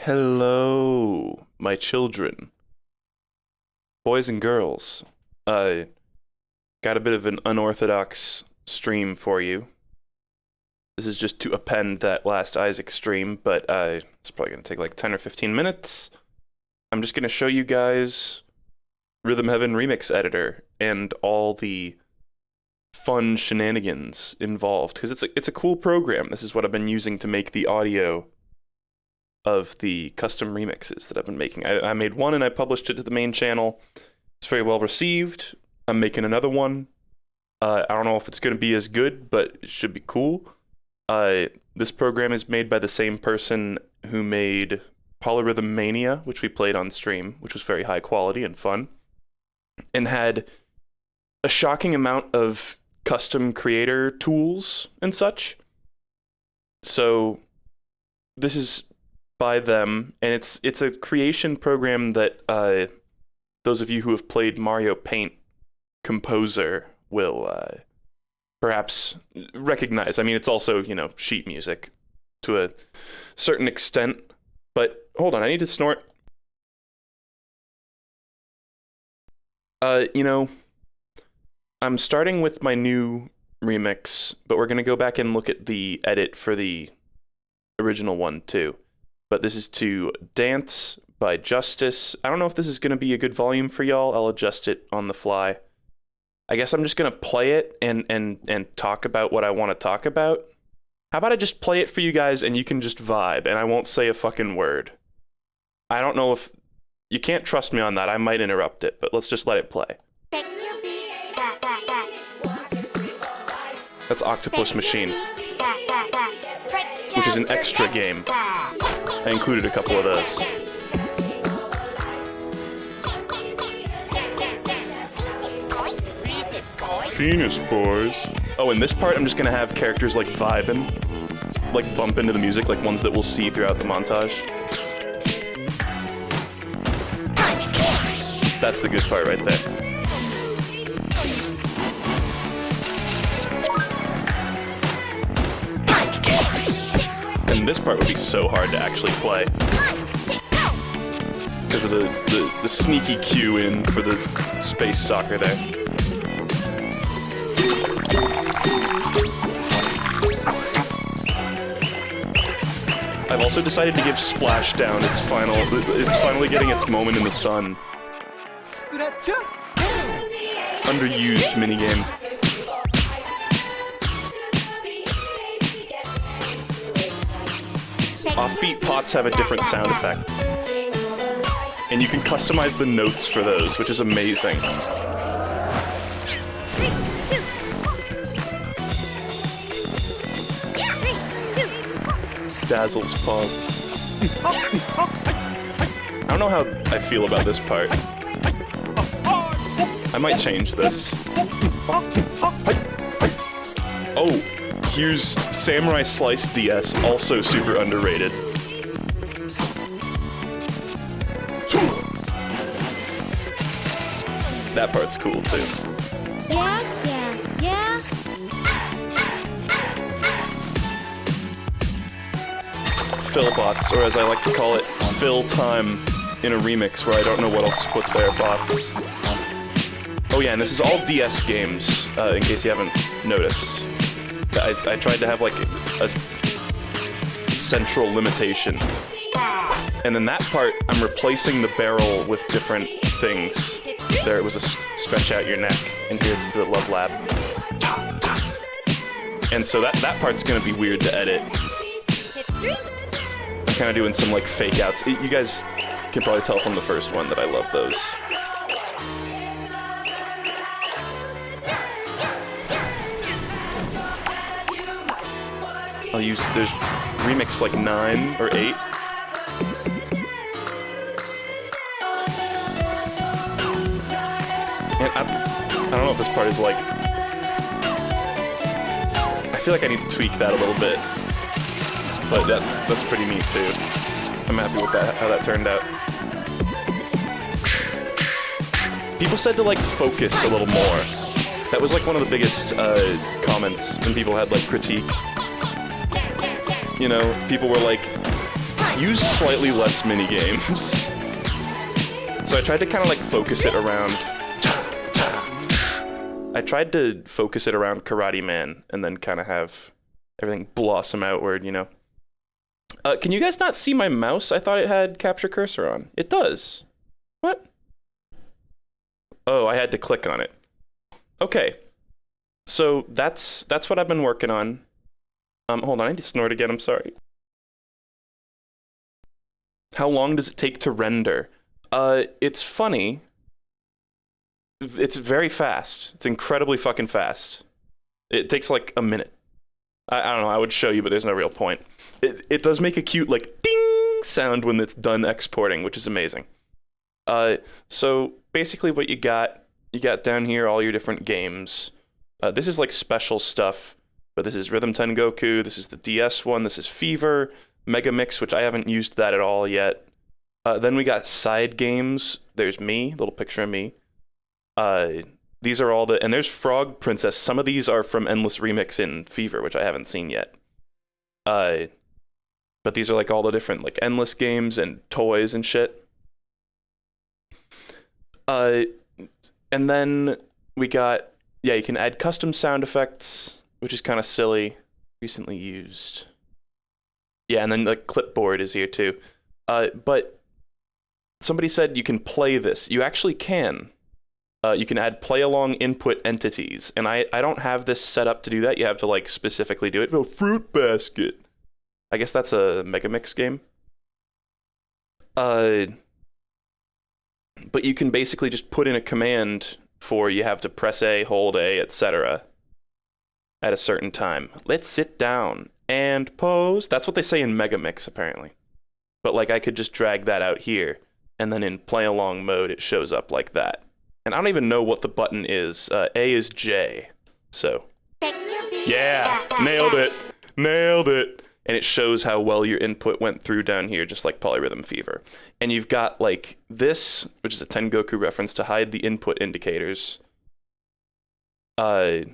Hello, my children, boys and girls. I got a bit of an unorthodox stream for you. This is just to append that last Isaac stream, but it's probably going to take like 10 or 15 minutes. I'm just going to show you guys Rhythm Heaven Remix Editor and all the fun shenanigans involved, because it's a cool program. This is what I've been using to make the audio of the custom remixes that I've been making. I made one and I published it to the main channel. It's very well received. I'm making another one. I don't know if it's going to be as good, but it should be cool. This program is made by the same person who made Polyrhythm Mania, which we played on stream, which was very high quality and fun, and had a shocking amount of custom creator tools and such. So this is by them, and it's a creation program that those of you who have played Mario Paint Composer will perhaps recognize. I mean, it's also, sheet music to a certain extent. But hold on, I need to snort. I'm starting with my new remix, but we're going to go back and look at the edit for the original one too. But this is to Dance by Justice. I don't know if this is going to be a good volume for y'all. I'll adjust it on the fly. I guess I'm just going to play it and talk about what I want to talk about. How about I just play it for you guys and you can just vibe and I won't say a fucking word. I don't know if... You can't trust me on that. I might interrupt it, but let's just let it play. That's Octopus Machine, which is an extra game. I included a couple of those. Penis boys. Oh, in this part, I'm just gonna have characters like vibing, like bump into the music, like ones that we'll see throughout the montage. That's the good part right there. And this part would be so hard to actually play because of the sneaky cue in for the space soccer there. I've also decided to give Splashdown it's finally getting its moment in the sun. Underused minigame. Offbeat pots have a different sound effect. And you can customize the notes for those, which is amazing. Dazzle's Pog. I don't know how I feel about this part. I might change this. Oh! Here's Samurai Slice DS, also super underrated. That part's cool too. Yeah. Philbots, or as I like to call it, fill time in a remix where I don't know what else to put there, bots. Oh yeah, and this is all DS games, in case you haven't noticed. I tried to have like a central limitation. And then that part, I'm replacing the barrel with different things. There it was a stretch out your neck, and here's the Love Lab. And so that part's gonna be weird to edit. I'm kinda doing some like fake outs. You guys can probably tell from the first one that I love those. I'll use, there's remix like 9 or 8. And I don't know if this part is like... I feel like I need to tweak that a little bit. But that's pretty neat too. I'm happy with that, how that turned out. People said to like focus a little more. That was like one of the biggest comments when people had like critique. You know, people were like, use slightly less mini games. So I tried to kind of like focus it around. I tried to focus it around Karate Man and then kind of have everything blossom outward, you know. Can you guys not see my mouse? I thought it had capture cursor on. It does. What? Oh, I had to click on it. Okay. So that's what I've been working on. Hold on, I need to snort again, I'm sorry. How long does it take to render? It's funny. It's very fast. It's incredibly fucking fast. It takes like a minute. I don't know, I would show you, but there's no real point. It does make a cute, like, ding sound when it's done exporting, which is amazing. So basically what you got down here all your different games. This is like special stuff, but this is Rhythm Tengoku, this is the DS one, this is Fever, Megamix, which I haven't used that at all yet. Then we got side games. There's me, little picture of me. These are all and there's Frog Princess. Some of these are from Endless Remix in Fever, which I haven't seen yet. But these are like all the different like Endless games and toys and shit. And then we got, yeah, you can add custom sound effects, which is kind of silly. Recently used. Yeah, and then the clipboard is here too. But somebody said you can play this. You actually can. You can add play-along input entities, and I don't have this set up to do that. You have to like specifically do it. Oh, Fruit Basket. I guess that's a Megamix game. But you can basically just put in a command for you have to press A, hold A, etc. at a certain time. Let's sit down and pose. That's what they say in Megamix, apparently. But like I could just drag that out here, and then in play-along mode, it shows up like that. And I don't even know what the button is. A is J. So, yeah, nailed it. Nailed it. And it shows how well your input went through down here, just like Polyrhythm Fever. And you've got like this, which is a Tengoku reference to hide the input indicators. Life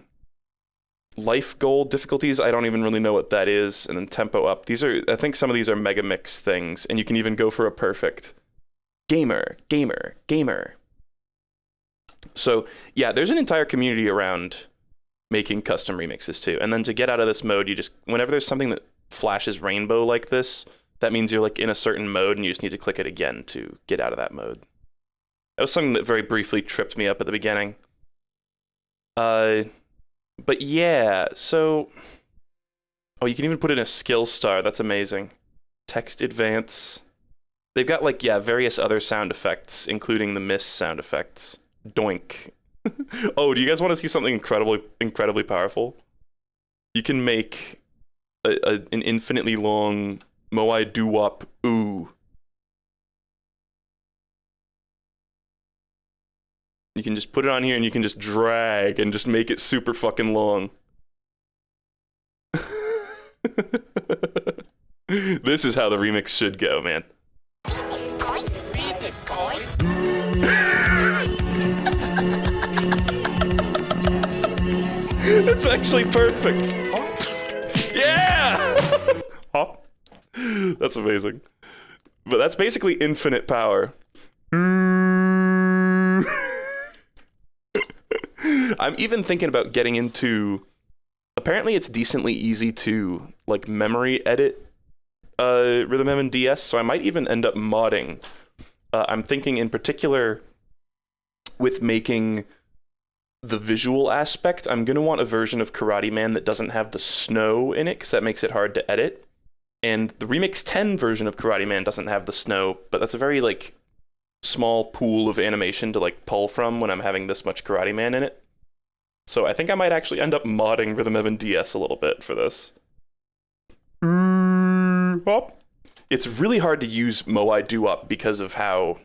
goal difficulties, I don't even really know what that is. And then tempo up. These are, I think some of these are Megamix things. And you can even go for a perfect. Gamer, gamer, gamer. So, yeah, there's an entire community around making custom remixes too. And then to get out of this mode, you just, whenever there's something that flashes rainbow like this, that means you're like in a certain mode and you just need to click it again to get out of that mode. That was something that very briefly tripped me up at the beginning. But yeah, so, oh, you can even put in a skill star. That's amazing. Text advance. They've got like, yeah, various other sound effects, including the miss sound effects. Doink. Oh, do you guys want to see something incredibly powerful? You can make an infinitely long Moai doo-wop ooh. You can just put it on here and you can just drag and just make it super fucking long. This is how the remix should go, man. It's actually perfect. Yeah! That's amazing. But that's basically infinite power. I'm even thinking about getting into... Apparently it's decently easy to like memory edit Rhythm Heaven DS, so I might even end up modding. I'm thinking in particular with making the visual aspect, I'm going to want a version of Karate Man that doesn't have the snow in it, because that makes it hard to edit. And the Remix 10 version of Karate Man doesn't have the snow, but that's a very, like, small pool of animation to, like, pull from when I'm having this much Karate Man in it. So I think I might actually end up modding Rhythm Heaven DS a little bit for this. It's really hard to use Moai Doo-Wop because of how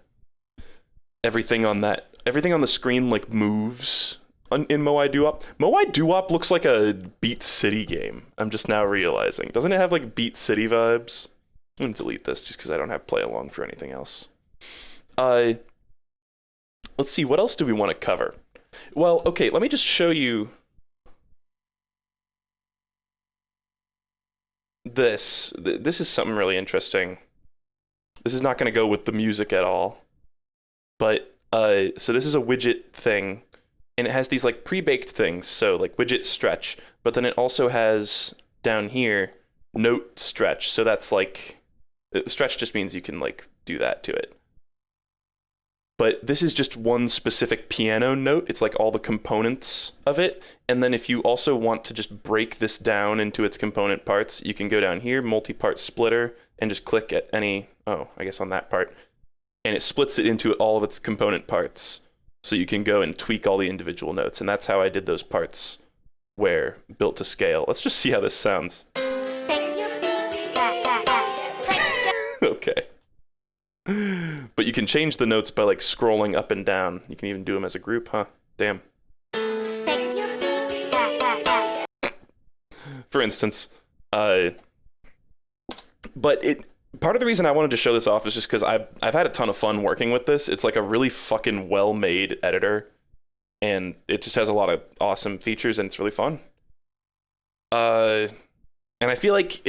everything on the screen, like, moves in Moai Doo-Wop. Moai Doo-Wop looks like a Beat City game. I'm just now realizing. Doesn't it have like Beat City vibes? I'm gonna delete this just because I don't have play along for anything else. Let's see, what else do we want to cover? Well, okay, let me just show you this. This is something really interesting. This is not going to go with the music at all. But so this is a widget thing, and it has these like pre-baked things. So like widget stretch, but then it also has down here note stretch. So that's like stretch just means you can like do that to it. But this is just one specific piano note. It's like all the components of it. And then if you also want to just break this down into its component parts, you can go down here, multi-part splitter, and just click at any, I guess on that part. And it splits it into all of its component parts. So you can go and tweak all the individual notes. And that's how I did those parts where built to scale. Let's just see how this sounds. Okay. But you can change the notes by like scrolling up and down. You can even do them as a group, huh? Damn. For instance, but part of the reason I wanted to show this off is just because I've had a ton of fun working with this. It's like a really fucking well-made editor, and it just has a lot of awesome features, and it's really fun. And I feel like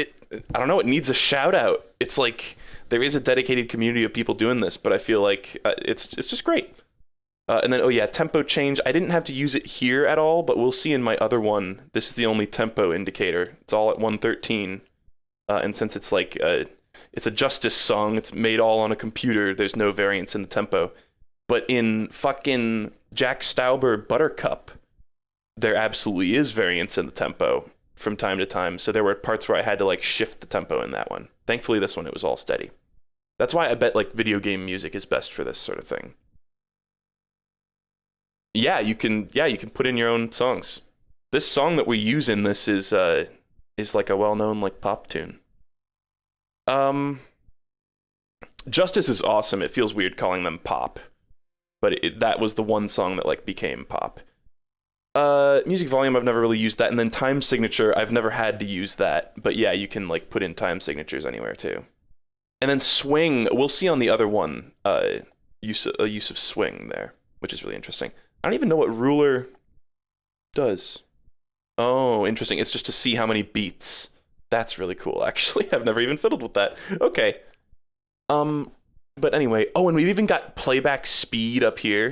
I don't know, it needs a shout out. It's like there is a dedicated community of people doing this, but I feel like it's just great. And then, oh yeah, tempo change. I didn't have to use it here at all, but we'll see in my other one. This is the only tempo indicator. It's all at 113. And since it's like it's a Justice song, it's made all on a computer, there's no variance in the tempo. But in fucking Jack Stauber Buttercup, there absolutely is variance in the tempo from time to time. So there were parts where I had to like shift the tempo in that one. Thankfully, this one, it was all steady. That's why I bet like video game music is best for this sort of thing. Yeah, you can put in your own songs. This song that we use in this is like a well-known like pop tune. Justice is awesome. It feels weird calling them pop, but that was the one song that like became pop. Music volume, I've never really used that, and then time signature, I've never had to use that, but yeah, you can like put in time signatures anywhere too. And then swing, we'll see on the other one, use of swing there, which is really interesting. I don't even know what ruler does. Oh, interesting. It's just to see how many beats. That's really cool, actually. I've never even fiddled with that. Okay. But anyway, oh, and we've even got playback speed up here.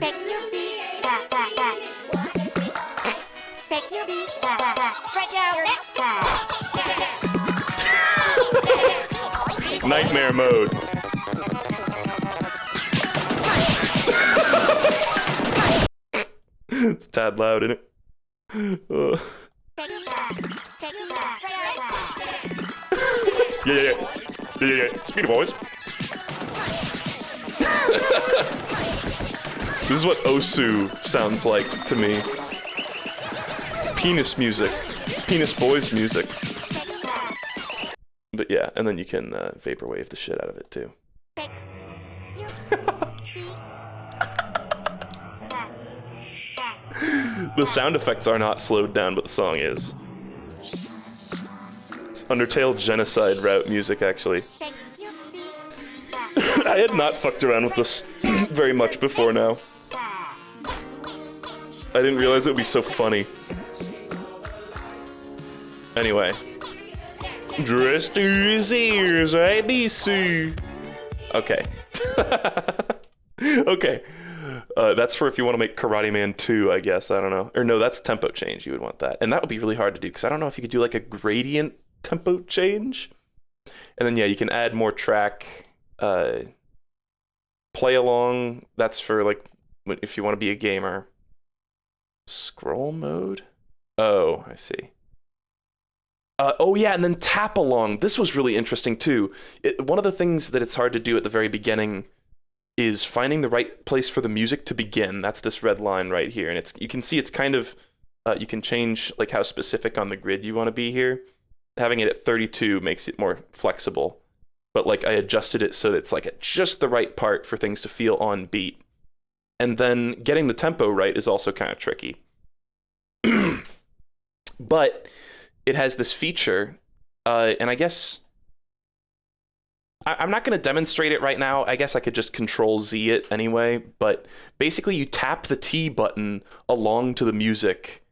Nightmare mode. It's a tad loud, isn't it? Yeah. Speedy boys. This is what Osu sounds like to me. Penis music. Penis boys music. But yeah, and then you can vaporwave the shit out of it too. The sound effects are not slowed down, but the song is. It's Undertale Genocide route music, actually. I had not fucked around with this very much before now. I didn't realize it would be so funny. Anyway. Dressed to his ears, ABC. Okay. Okay. That's for if you want to make Karate Man 2, I guess. I don't know. Or no, that's tempo change. You would want that. And that would be really hard to do, because I don't know if you could do like a gradient tempo change. And then, yeah, you can add more track. Play along. That's for like if you want to be a gamer. Scroll mode? Oh, I see. Oh yeah, and then tap along. This was really interesting too. One of the things that it's hard to do at the very beginning is finding the right place for the music to begin. That's this red line right here, and you can see it's kind of you can change like how specific on the grid you want to be here. Having it at 32 makes it more flexible, but like I adjusted it so that it's like at just the right part for things to feel on beat. And then getting the tempo right is also kind of tricky. But it has this feature, and I guess I'm not going to demonstrate it right now. I guess I could just Control Z it anyway, but basically you tap the T button along to the music,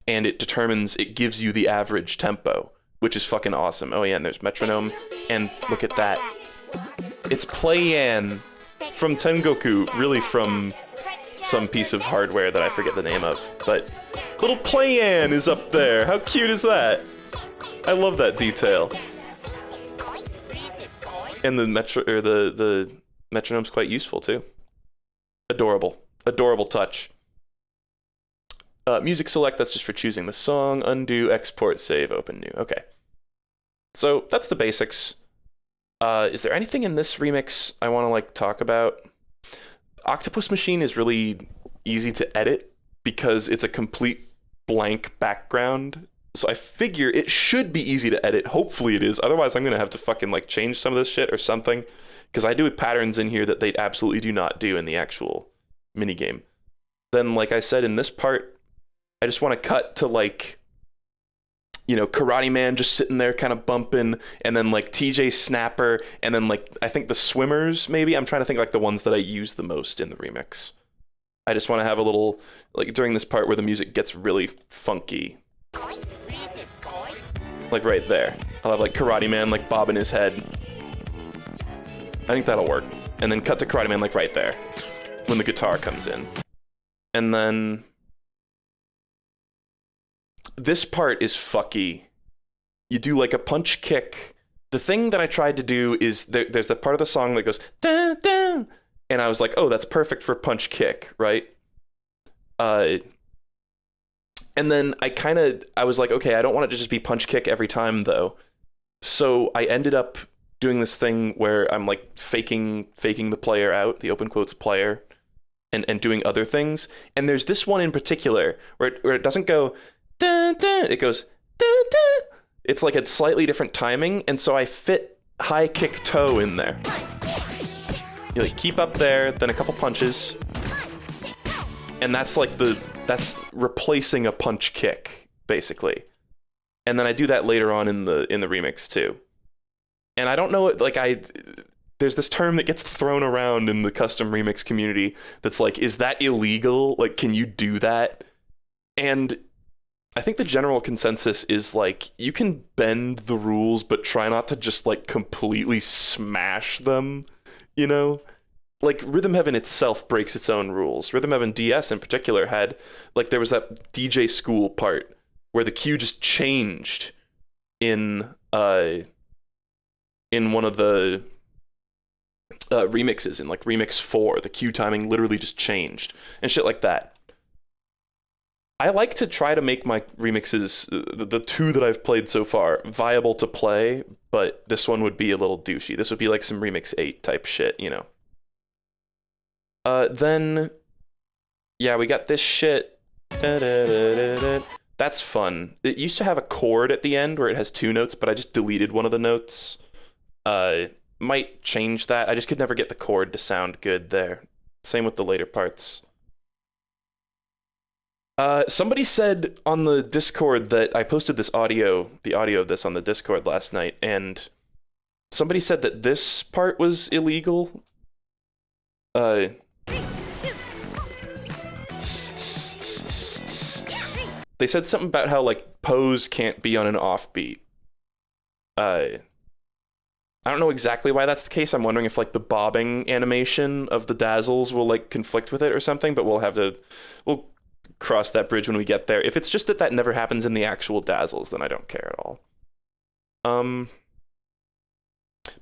and it gives you the average tempo, which is fucking awesome. Oh yeah, and there's metronome, and look at that. It's Play-Yan from Tengoku, really from some piece of hardware that I forget the name of. But little Play-Yan is up there. How cute is that? I love that detail. And the the metronome's quite useful too. Adorable. Adorable touch. Music select, that's just for choosing the song. Undo, export, save, open new. Okay. So that's the basics. Is there anything in this remix I want to like talk about? Octopus Machine is really easy to edit because it's a complete blank background. So I figure it should be easy to edit. Hopefully it is. Otherwise I'm going to have to fucking like change some of this shit or something. Because I do patterns in here that they absolutely do not do in the actual minigame. Then, like I said, in this part, I just want to cut to like, you know, Karate Man just sitting there kind of bumping, and then like TJ Snapper, and then like, I think the Swimmers, maybe? I'm trying to think like the ones that I use the most in the remix. I just want to have a little, like during this part where the music gets really funky. Like right there. I'll have like Karate Man like bobbing his head. I think that'll work. And then cut to Karate Man like right there when the guitar comes in. And then this part is fucky. You do like a punch kick. The thing that I tried to do is there's that part of the song that goes dun, dun, and I was like, oh, that's perfect for punch kick, right? And then I was like, okay, I don't want it to just be punch kick every time though. So I ended up doing this thing where I'm like faking the player out, the open quotes player, and doing other things. And there's this one in particular where it doesn't go dun, dun, it goes dun, dun. It's like a slightly different timing, and so I fit high kick toe in there. You like keep up there, then a couple punches, and that's like that's replacing a punch kick basically. And then I do that later on in the remix too. And I don't know, like there's this term that gets thrown around in the custom remix community that's like, is that illegal? Like, can you do that? And I think the general consensus is like, you can bend the rules, but try not to just like completely smash them, you know? Like Rhythm Heaven itself breaks its own rules. Rhythm Heaven DS in particular had, like there was that DJ School part where the cue just changed in one of the remixes, in like remix 4, the cue timing literally just changed and shit like that. I like to try to make my remixes, the two that I've played so far, viable to play, but this one would be a little douchey. This would be like some Remix 8 type shit, you know. Then, yeah, we got this shit. That's fun. It used to have a chord at the end where it has 2 notes, but I just deleted one of the notes. Might change that. I just could never get the chord to sound good there. Same with the later parts. Somebody said on the Discord that I posted the audio of this on the Discord last night, and somebody said that this part was illegal. They said something about how like pose can't be on an offbeat. I don't know exactly why that's the case. I'm wondering if like the bobbing animation of the dazzles will like conflict with it or something, but we'll cross that bridge when we get there. If it's just that never happens in the actual dazzles, then I don't care at all.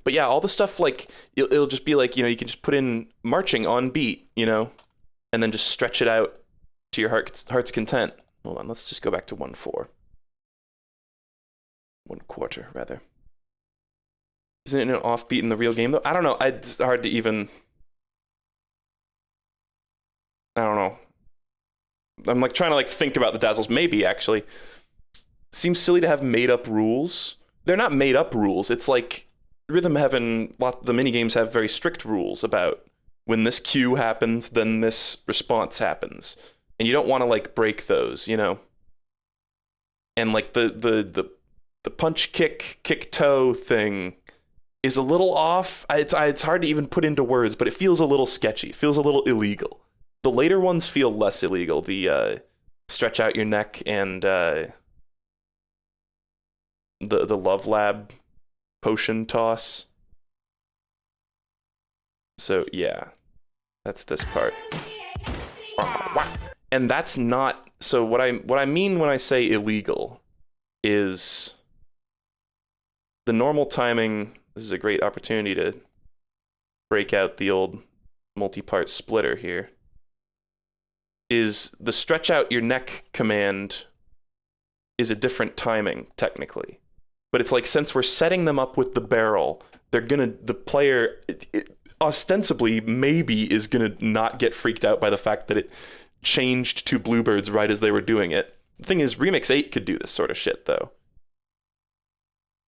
But yeah, all the stuff like it'll just be like, you know, you can just put in marching on beat, you know, and then just stretch it out to your heart's content. Hold on, let's just go back to 1/4. 1/4 rather. Isn't it an offbeat in the real game though? I don't know. It's hard to even. I don't know. I'm like trying to like think about the dazzles. Maybe actually. Seems silly to have made up rules. They're not made up rules. It's like Rhythm Heaven. The mini games have very strict rules about when this cue happens, then this response happens, and you don't want to like break those, you know. And like the punch kick toe thing is a little off. It's hard to even put into words, but it feels a little sketchy. It feels a little illegal. The later ones feel less illegal. The stretch out your neck and the Love Lab potion toss. So yeah, that's this part. And that's not, so what I mean when I say illegal is the normal timing. This is a great opportunity to break out the old multi-part splitter here. Is the stretch out your neck command is a different timing technically. But it's like, since we're setting them up with the barrel, the player ostensibly maybe is gonna not get freaked out by the fact that it changed to bluebirds right as they were doing it. The thing is, Remix 8 could do this sort of shit though.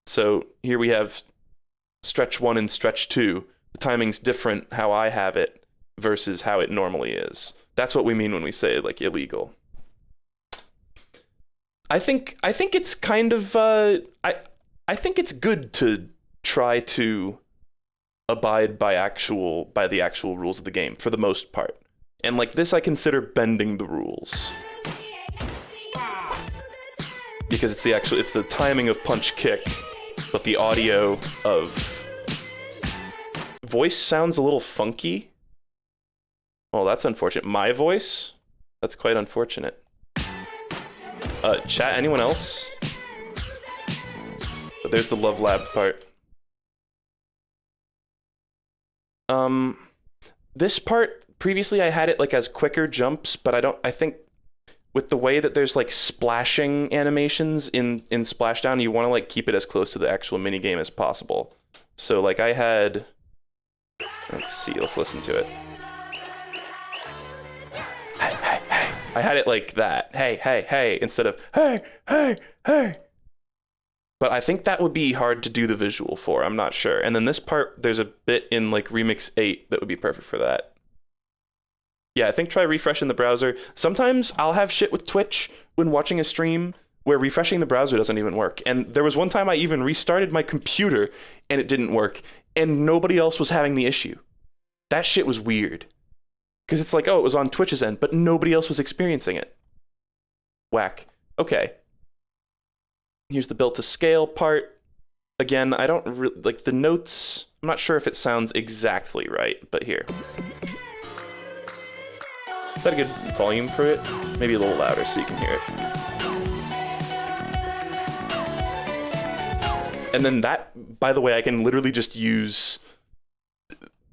So here we have stretch 1 and stretch 2. The timing's different how I have it versus how it normally is. That's what we mean when we say like illegal. I think it's kind of I think it's good to try to abide by the actual rules of the game for the most part. And like this I consider bending the rules. Because it's the timing of punch kick, but the audio of voice sounds a little funky. Oh, that's unfortunate. My voice? That's quite unfortunate. Chat, anyone else? But there's the Love Lab part. This part, previously I had it like as quicker jumps, but I think with the way that there's like splashing animations in Splashdown, you want to like keep it as close to the actual minigame as possible. So like I had, let's see, let's listen to it. Hey, hey, hey. I had it like that. Hey, hey, hey, instead of hey, hey, hey. But I think that would be hard to do the visual for. I'm not sure. And then this part, there's a bit in like Remix 8 that would be perfect for that. Yeah, I think try refreshing the browser. Sometimes I'll have shit with Twitch when watching a stream where refreshing the browser doesn't even work. And there was one time I even restarted my computer and it didn't work. And nobody else was having the issue. That shit was weird. Because it's like, oh, it was on Twitch's end, but nobody else was experiencing it. Whack. Okay. Here's the built to scale part. Again, I don't really, like the notes, I'm not sure if it sounds exactly right, but here. Is that a good volume for it? Maybe a little louder so you can hear it. And then that, by the way, I can literally just use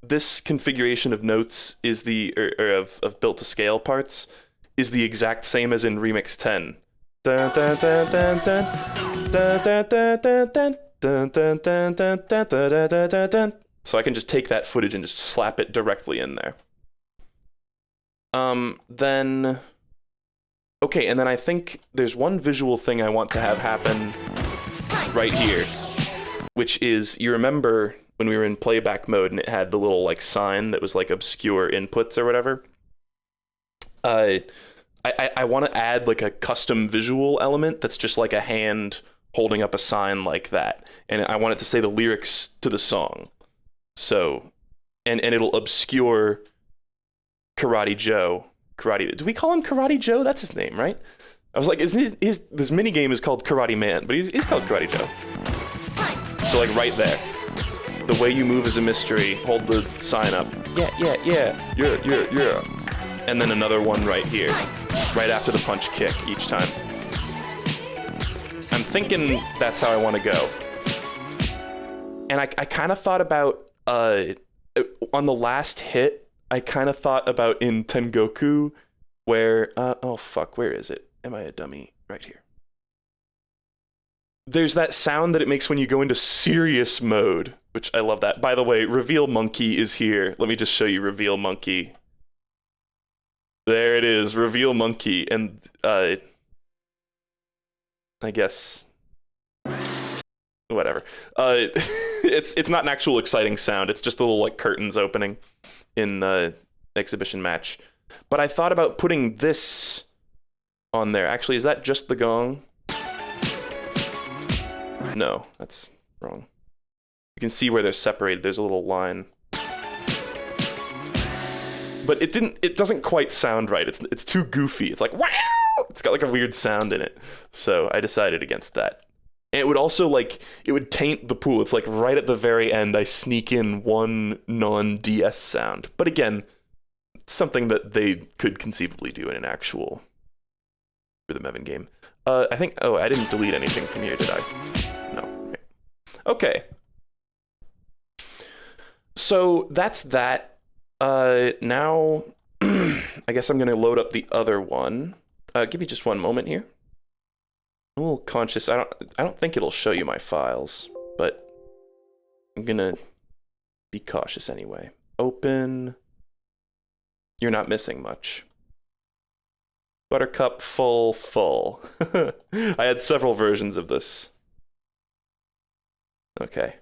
this configuration of notes is of built to scale parts is the exact same as in Remix 10. Dun, dun, dun, dun, dun. Dun, dun, dun, dun, dun. Dun, dun, dun, dun, dun, dun, dun, dun, dun. So I can just take that footage and just slap it directly in there. Then okay, and then I think there's one visual thing I want to have happen right here, which is, you remember when we were in playback mode and it had the little like sign that was like obscure inputs or whatever? I want to add like a custom visual element that's just like a hand holding up a sign like that, and I want it to say the lyrics to the song. So, and it'll obscure Karate Joe. Do we call him Karate Joe? That's his name, right? I was like, this minigame is called Karate Man, but he's called Karate Joe. So like right there. The way you move is a mystery. Hold the sign up. Yeah. Yeah. And then another one right here. Right after the punch kick each time. I'm thinking that's how I want to go. And I kind of thought about, on the last hit, I kind of thought about in Tengoku, where, oh fuck, where is it? Am I a dummy? Right here. There's that sound that it makes when you go into serious mode, which I love that. By the way, Reveal Monkey is here. Let me just show you Reveal Monkey. There it is, Reveal Monkey, and I guess whatever. It's not an actual exciting sound. It's just a little like curtains opening in the exhibition match. But I thought about putting this on there. Actually, is that just the gong? No, that's wrong. You can see where they're separated. There's a little line. But it doesn't quite sound right. It's too goofy. It's like, wow! It's got like a weird sound in it. So I decided against that. And it would also like it would taint the pool. It's like right at the very end I sneak in one non-DS sound. But again, something that they could conceivably do in an actual Rhythm Heaven game. I think I didn't delete anything from here, did I? No. Okay. So that's that. Now I guess I'm gonna load up the other one. Give me just one moment here. I'm a little conscious. I don't think it'll show you my files, but I'm gonna be cautious anyway. Open. You're not missing much. Buttercup full. I had several versions of this. Okay.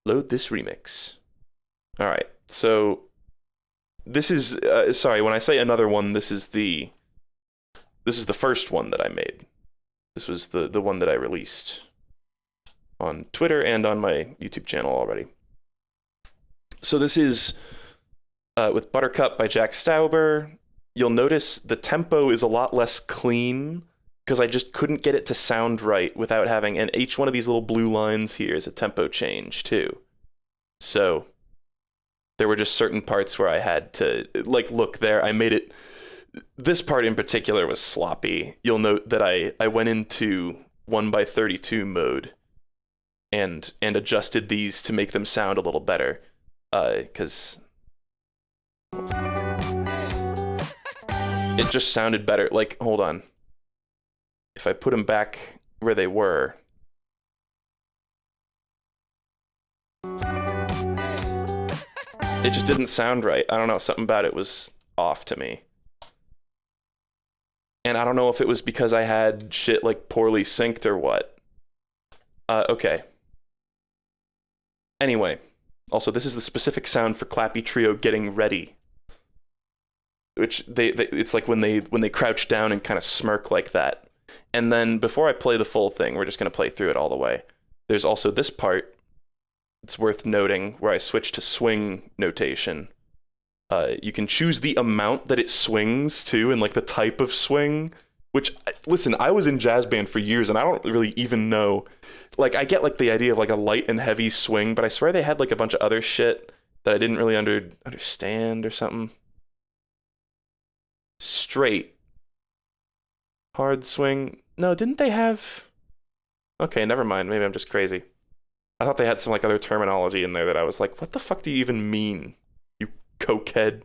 Load this remix. All right. So this is sorry, when I say another one, this is the first one that I made. This was the one that I released on Twitter and on my YouTube channel already. So this is with Buttercup by Jack Stauber. You'll notice the tempo is a lot less clean because I just couldn't get it to sound right without having, and each one of these little blue lines here is a tempo change too. So there were just certain parts where I had to, like, look there, I made it, this part in particular was sloppy. You'll note that I went into 1:32 mode and adjusted these to make them sound a little better, because it just sounded better. Like, hold on. If I put them back where they were. It just didn't sound right. I don't know, something about it was off to me. And I don't know if it was because I had shit like poorly synced or what. Okay. Anyway. Also, this is the specific sound for Clappy Trio getting ready. Which it's like when they crouch down and kind of smirk like that. And then before I play the full thing, we're just going to play through it all the way. There's also this part. It's worth noting where I switch to swing notation. You can choose the amount that it swings to and like the type of swing. Which, listen, I was in jazz band for years and I don't really even know. Like, I get like the idea of like a light and heavy swing, but I swear they had like a bunch of other shit that I didn't really understand or something. Straight. Hard swing. No, didn't they have... Okay, never mind. Maybe I'm just crazy. I thought they had some like other terminology in there that I was like, what the fuck do you even mean, you cokehead?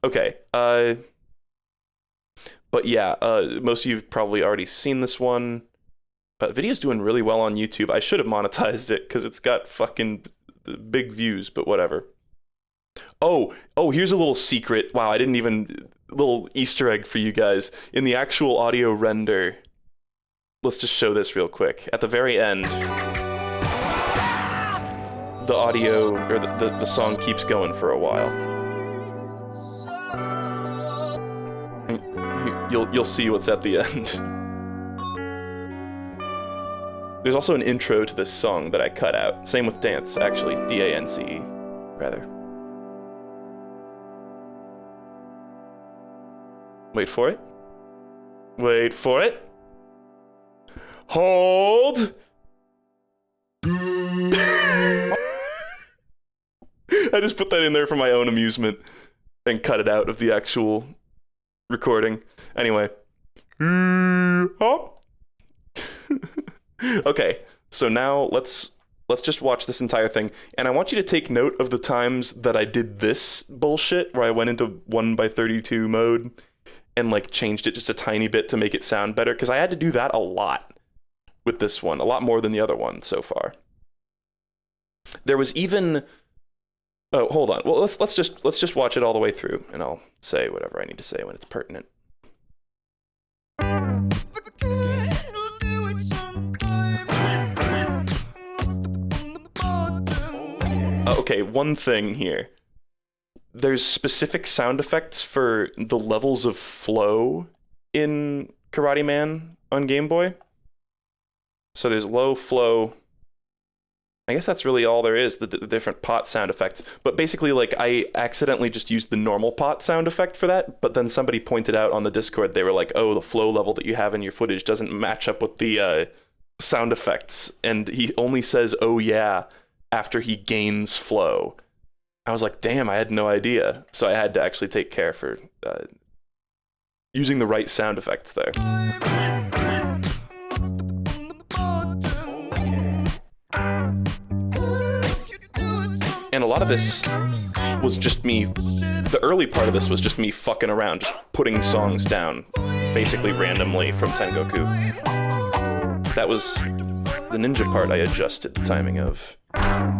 Okay, but yeah, most of you have probably already seen this one. Video's doing really well on YouTube. I should have monetized it because it's got fucking big views, but whatever. Oh, here's a little secret. Wow, I didn't even... Little Easter egg for you guys. In the actual audio render, let's just show this real quick. At the very end, the audio, or the song keeps going for a while. You'll see what's at the end. There's also an intro to this song that I cut out. Same with dance, actually. D-A-N-C-E, rather. Wait for it. Wait for it. Hold! I just put that in there for my own amusement and cut it out of the actual recording. Anyway. Okay, so now let's just watch this entire thing, and I want you to take note of the times that I did this bullshit where I went into 1:32 mode and like changed it just a tiny bit to make it sound better, because I had to do that a lot with this one, a lot more than the other one so far. There was even... Oh, hold on. Well, let's just watch it all the way through, and I'll say whatever I need to say when it's pertinent. Okay, one thing here. There's specific sound effects for the levels of flow in Karate Man on Game Boy. So there's low flow, I guess that's really all there is, the different pot sound effects. But basically, like, I accidentally just used the normal pot sound effect for that, but then somebody pointed out on the Discord, they were like, oh, the flow level that you have in your footage doesn't match up with the sound effects, and he only says, oh yeah, after he gains flow. I was like, damn, I had no idea. So I had to actually take care for using the right sound effects there. And a lot of this was just me, the early part of this was just me fucking around, just putting songs down, basically randomly from Tengoku. That was the ninja part I adjusted the timing of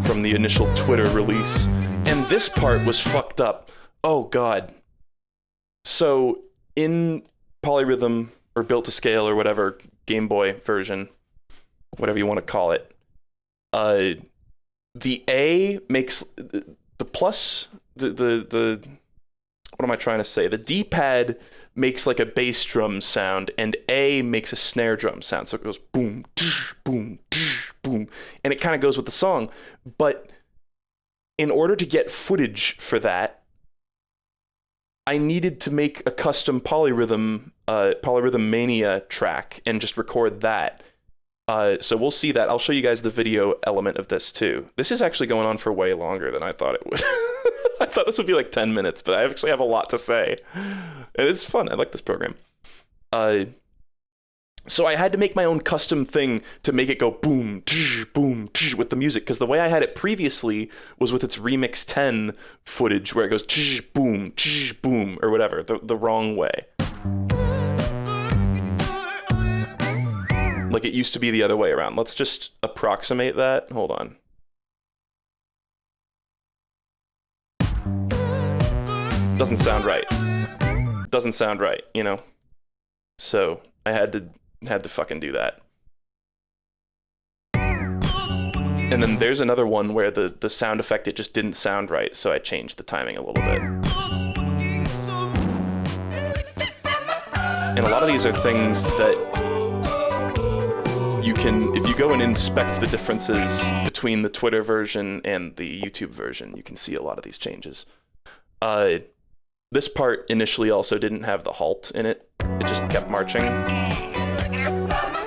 from the initial Twitter release. And this part was fucked up. Oh god. So in Polyrhythm, or Built to Scale, or whatever, Game Boy version, whatever you want to call it, the A makes the plus, the what am I trying to say? The D-pad makes like a bass drum sound, and A makes a snare drum sound. So it goes boom, tsh, boom, tsh, boom, and it kind of goes with the song. But in order to get footage for that, I needed to make a custom Polyrhythm Mania track and just record that. So we'll see that. I'll show you guys the video element of this too. This is actually going on for way longer than I thought it would. I thought this would be like 10 minutes, but I actually have a lot to say. And it's fun. I like this program. So I had to make my own custom thing to make it go boom, tsh, boom, tsh, with the music, because the way I had it previously was with its Remix 10 footage where it goes tsh, boom, or whatever, the wrong way. Like it used to be the other way around. Let's just approximate that. Hold on. Doesn't sound right. Doesn't sound right, you know? So I had to fucking do that. And then there's another one where the sound effect, it just didn't sound right, so I changed the timing a little bit. And a lot of these are things that you can, if you go and inspect the differences between the Twitter version and the YouTube version, you can see a lot of these changes. This part initially also didn't have the halt in it. It just kept marching.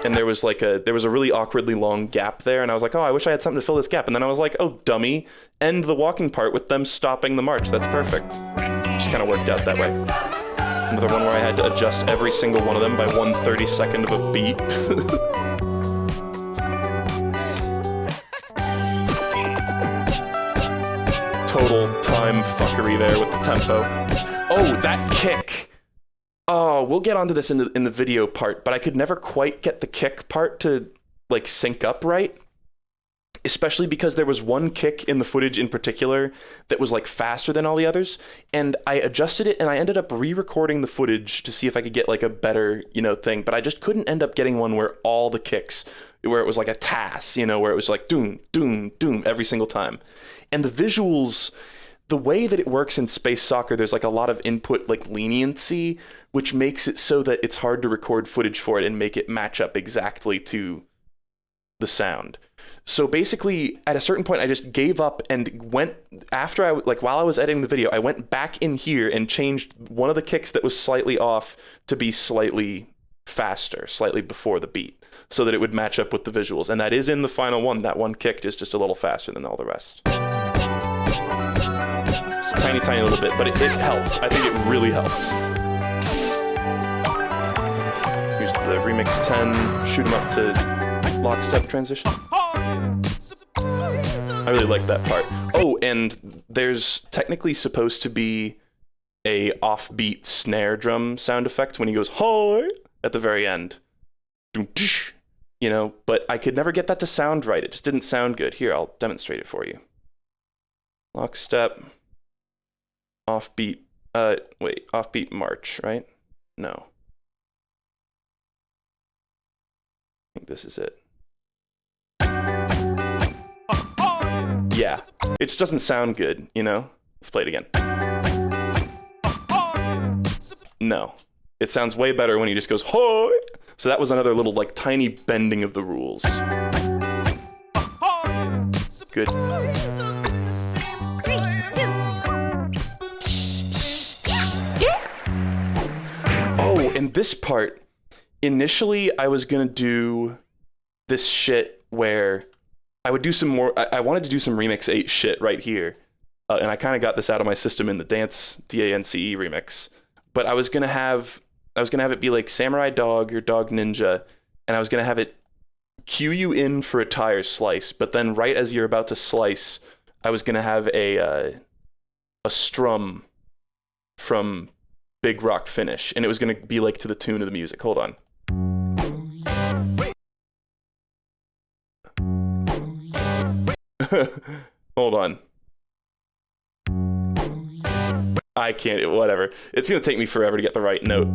And there was a really awkwardly long gap there, and I was like, oh, I wish I had something to fill this gap. And then I was like, oh, dummy, end the walking part with them stopping the march. That's perfect. Just kind of worked out that way. Another one where I had to adjust every single one of them by 1/32 of a beat. Total time fuckery there with the tempo. Oh, that kick. Oh, we'll get onto this in the video part, but I could never quite get the kick part to like sync up right. Especially because there was one kick in the footage in particular that was like faster than all the others, and I adjusted it and I ended up re-recording the footage to see if I could get like a better, you know, thing, but I just couldn't end up getting one where all the kicks, where it was like a TAS, you know, where it was like doom, doom, doom every single time. And the visuals, the way that it works in Space Soccer, there's like a lot of input like leniency, which makes it so that it's hard to record footage for it and make it match up exactly to the sound. So basically, at a certain point, I just gave up and went, after while I was editing the video, I went back in here and changed one of the kicks that was slightly off to be slightly faster, slightly before the beat, so that it would match up with the visuals. And that is in the final one. That one kick is just a little faster than all the rest. Just a tiny, tiny little bit, but it helped. I think it really helped. Here's the Remix 10, shoot 'em up to lockstep transition. I really like that part. Oh, and there's technically supposed to be a offbeat snare drum sound effect when he goes "hi" at the very end. You know, but I could never get that to sound right. It just didn't sound good. Here, I'll demonstrate it for you. Lockstep, offbeat, offbeat march, right? No. I think this is it. Yeah, it just doesn't sound good, you know? Let's play it again. No, it sounds way better when he just goes, "Hoi!" So that was another little, like, tiny bending of the rules. Good. Oh, and this part, initially I was gonna do this shit where I would do some more, I wanted to do some Remix 8 shit right here. And I kind of got this out of my system in the Dance DANCE remix. But I was gonna have it be like Samurai Dog or Dog Ninja, and I was gonna have it cue you in for a tire slice, but then right as you're about to slice, I was gonna have a strum from Big Rock Finish, and it was gonna be like to the tune of the music. Hold on. Hold on. I can't, whatever. It's gonna take me forever to get the right note.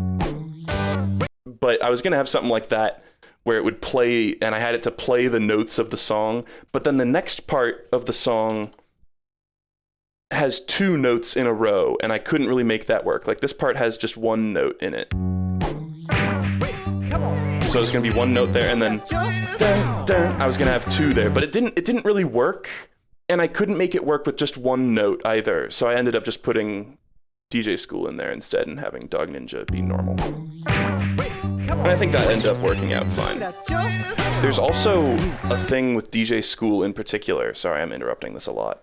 But I was gonna have something like that where it would play, and I had it to play the notes of the song, but then the next part of the song has 2 notes in a row, and I couldn't really make that work. Like, this part has just 1 note in it. So it's gonna be 1 note there, and then dun, dun, I was gonna have 2 there, but it didn't really work, and I couldn't make it work with just 1 note either. So I ended up just putting DJ School in there instead and having Dog Ninja be normal. And I think that ended up working out fine. There's also a thing with DJ School in particular, sorry I'm interrupting this a lot,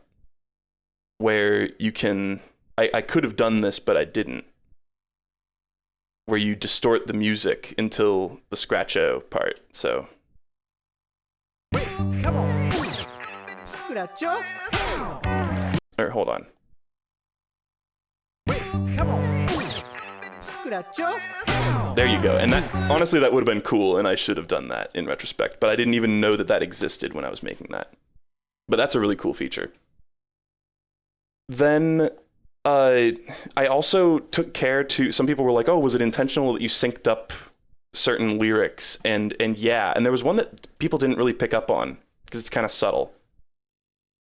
where you can, I could have done this but I didn't, where you distort the music until the scratcho part, so. Come on. Scratcho. Or hold on. Come on. Scratcho. There you go. And that, honestly, that would have been cool, and I should have done that in retrospect, but I didn't even know that that existed when I was making that. But that's a really cool feature. Then I also took care to, some people were like, oh, was it intentional that you synced up certain lyrics? And yeah, and there was one that people didn't really pick up on because it's kind of subtle.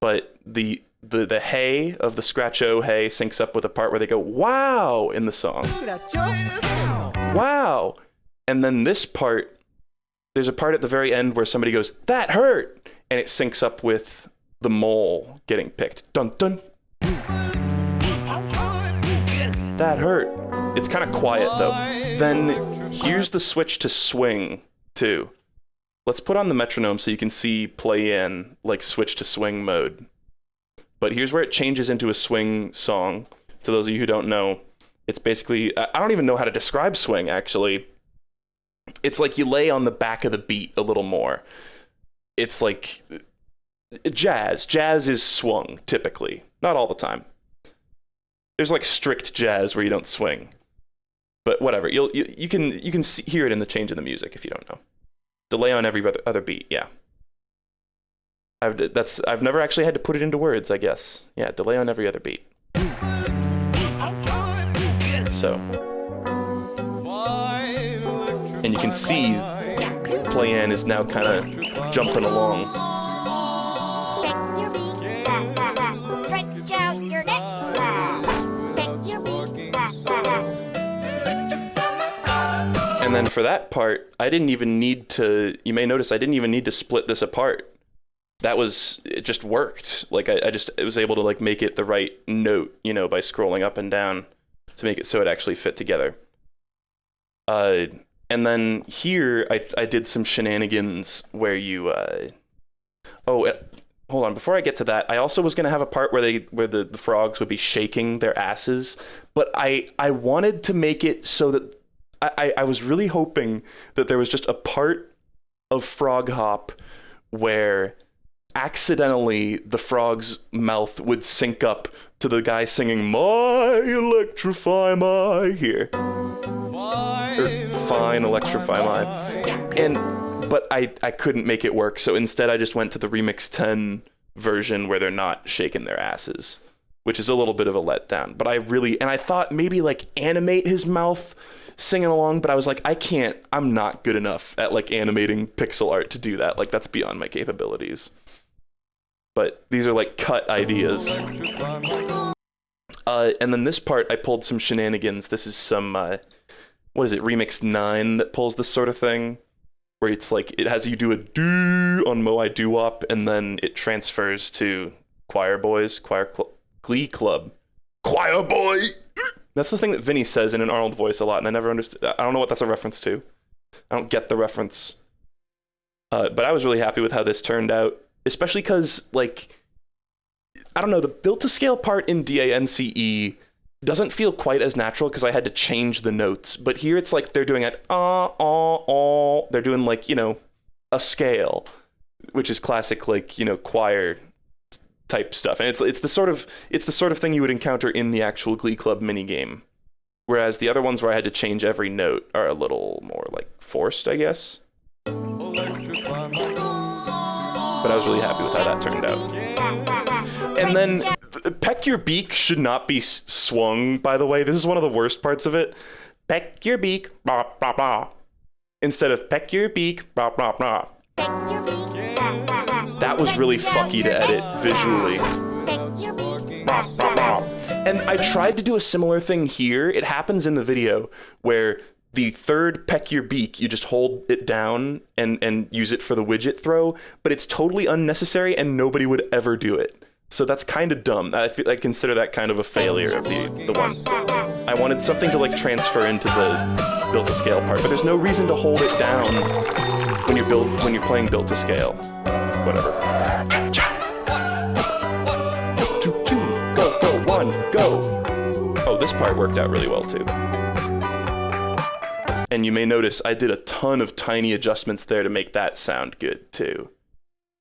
But the hey of the scratcho hey syncs up with a part where they go, wow, in the song. Wow. And then this part, there's a part at the very end where somebody goes, that hurt. And it syncs up with the mole getting picked. Dun, dun. That hurt. It's kind of quiet though. Then here's the switch to swing too. Let's put on the metronome so you can see play in like switch to swing mode. But here's where it changes into a swing song. To those of you who don't know, it's basically, I don't even know how to describe swing actually. It's like you lay on the back of the beat a little more. It's like jazz. Jazz is swung typically, not all the time. There's like strict jazz where you don't swing, but whatever. You can hear it in the change in the music if you don't know. Delay on every other beat, yeah. I've never actually had to put it into words, I guess. Yeah, delay on every other beat. So, and you can see Play-In is now kind of jumping along. And then for that part, I didn't even need to, you may notice I didn't even need to split this apart. It just worked. Like I was able to like make it the right note, you know, by scrolling up and down to make it so it actually fit together. And then here I did some shenanigans where you, hold on, before I get to that, I also was gonna have a part where the frogs would be shaking their asses, but I wanted to make it so that I was really hoping that there was just a part of Frog Hop where accidentally the frog's mouth would sync up to the guy singing "My Electrify My" here. Or "Fine Electrify My." But I couldn't make it work, so instead I just went to the Remix 10 version where they're not shaking their asses, which is a little bit of a letdown. But I thought maybe like animate his mouth singing along, but I was like, I'm not good enough at like animating pixel art to do that. Like that's beyond my capabilities. But these are like cut ideas. And then this part, I pulled some shenanigans. This is some, what is it, Remix 9 that pulls this sort of thing. where it's like it has you do a do on Moai Doo-Wop, and then it transfers to Choir Boys, Glee Club. Choir Boy! That's the thing that Vinny says in an Arnold voice a lot, and I never understood. I don't know what that's a reference to. I don't get the reference. But I was really happy with how this turned out, especially because, like, I don't know, the build-to-scale part in DANCE doesn't feel quite as natural because I had to change the notes. But here it's like they're doing it, they're doing, like, you know, a scale, which is classic, like, you know, choir type stuff. And it's the sort of thing you would encounter in the actual Glee Club minigame. Whereas the other ones where I had to change every note are a little more, like, forced, I guess. But I was really happy with how that turned out. And then Peck Your Beak should not be swung, by the way. This is one of the worst parts of it. Peck your beak, blah, blah, blah. Instead of peck your beak, blah, blah, blah. That was really fucky to edit visually. Blah, blah, blah. And I tried to do a similar thing here. It happens in the video where the third peck your beak, you just hold it down and use it for the widget throw, but it's totally unnecessary and nobody would ever do it. So that's kind of dumb. I consider that kind of a failure of the one. I wanted something to, like, transfer into the build to scale part, but there's no reason to hold it down when you're playing build to scale. Whatever. Two, go, one, go. Oh, this part worked out really well too. And you may notice I did a ton of tiny adjustments there to make that sound good too.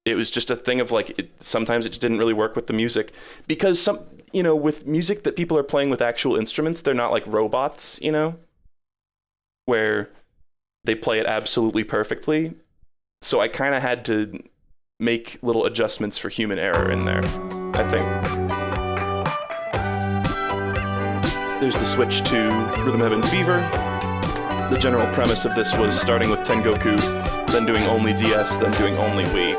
It was just a thing of, like, sometimes it just didn't really work with the music because with music that people are playing with actual instruments, they're not like robots, you know, where they play it absolutely perfectly. So I kind of had to make little adjustments for human error in there, I think. There's the switch to Rhythm Heaven Fever. The general premise of this was starting with Tengoku, then doing only DS, then doing only Wii.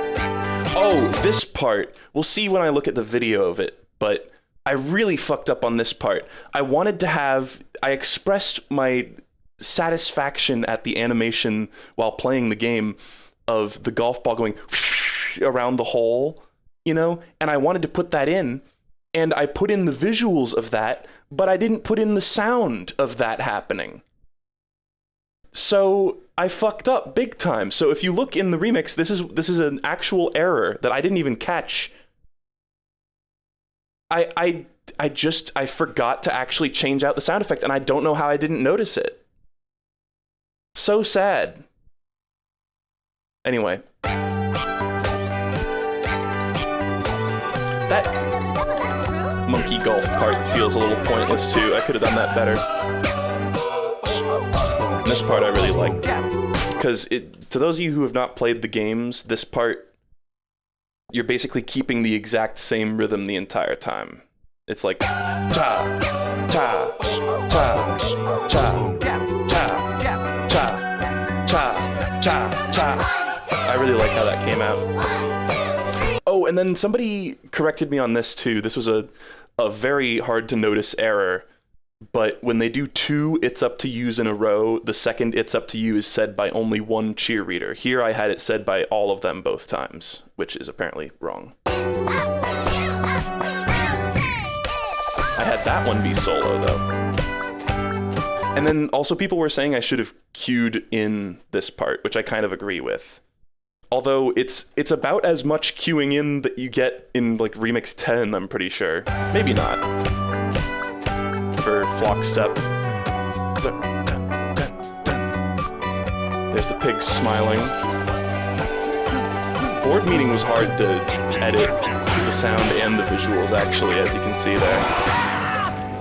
Oh, this part, we'll see when I look at the video of it, but I really fucked up on this part. I expressed my satisfaction at the animation while playing the game of the golf ball going around the hole, you know, and I wanted to put that in, and I put in the visuals of that, but I didn't put in the sound of that happening. So I fucked up big time. So if you look in the remix, this is an actual error that I didn't even catch. I forgot to actually change out the sound effect, and I don't know how I didn't notice it. So sad. Anyway. That monkey golf part feels a little pointless too. I could have done that better. And this part I really like, because to those of you who have not played the games, this part, you're basically keeping the exact same rhythm the entire time. It's like cha, cha, cha, cha, cha, cha, cha, cha, cha. I really like how that came out. Oh, and then somebody corrected me on this too. This was a very hard to notice error. But when they do two "It's Up to You's" in a row, the second "It's Up to You" is said by only one cheerleader. Here I had it said by all of them both times, which is apparently wrong. I had that one be solo, though. And then also people were saying I should have cued in this part, which I kind of agree with. Although it's about as much cueing in that you get in, like, Remix 10, I'm pretty sure. Maybe not. For Flock Step. Dun, dun, dun, dun. There's the pigs smiling. Board Meeting was hard to edit the sound and the visuals, actually, as you can see there.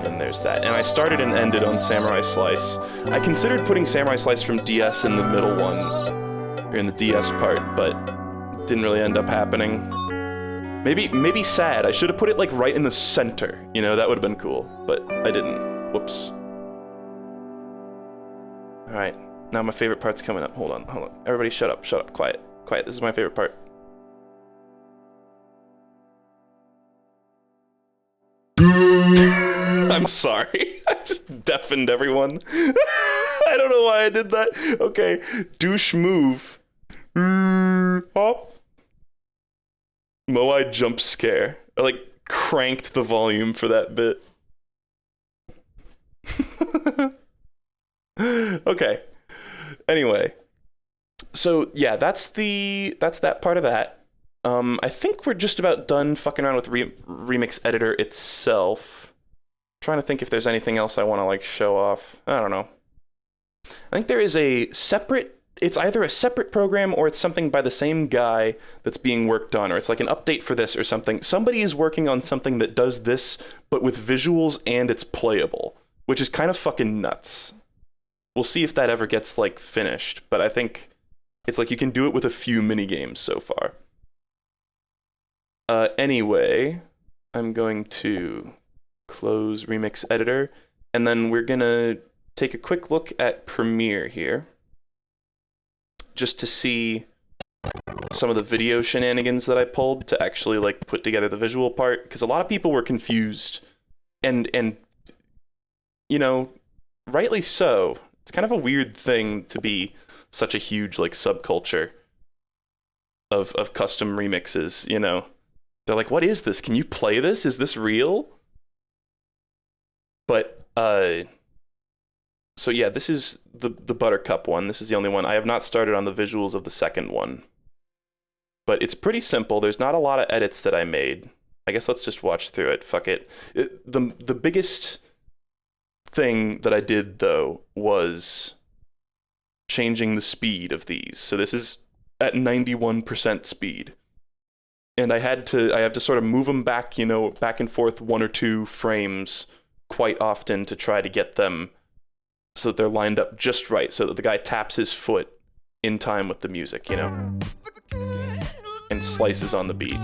And there's that. And I started and ended on Samurai Slice. I considered putting Samurai Slice from DS in the middle one, or in the DS part, but it didn't really end up happening. Maybe sad. I should have put it, like, right in the center. You know, that would have been cool. But I didn't. Whoops. Alright. Now my favorite part's coming up. Hold on. Everybody shut up. Shut up. Quiet. Quiet. This is my favorite part. I'm sorry. I just deafened everyone. I don't know why I did that. Okay. Douche move. hop. Moai jump scare. I like cranked the volume for that bit. Okay. Anyway. So yeah, that's that part of that. I think we're just about done fucking around with Remix Editor itself. Trying to think if there's anything else I want to like show off. I don't know. I think there is a separate, it's either a separate program or it's something by the same guy that's being worked on, or it's like an update for this or something. Somebody is working on something that does this, but with visuals and it's playable, which is kind of fucking nuts. We'll see if that ever gets like finished, but I think it's like you can do it with a few mini games so far. Anyway, I'm going to close Remix Editor, and then we're gonna take a quick look at Premiere here, just to see some of the video shenanigans that I pulled to actually like put together the visual part, because a lot of people were confused, and you know, rightly so. It's kind of a weird thing to be such a huge like subculture of custom remixes, you know. They're like, what is this? Can you play this? Is this real? But so yeah, this is the Buttercup one. This is the only one. I have not started on the visuals of the second one. But it's pretty simple. There's not a lot of edits that I made. I guess let's just watch through it. Fuck it. The biggest thing that I did though was changing the speed of these. So this is at 91% speed. And I have to sort of move them back, you know, back and forth 1 or 2 frames quite often to try to get them so that they're lined up just right, so that the guy taps his foot in time with the music, you know, and slices on the beat.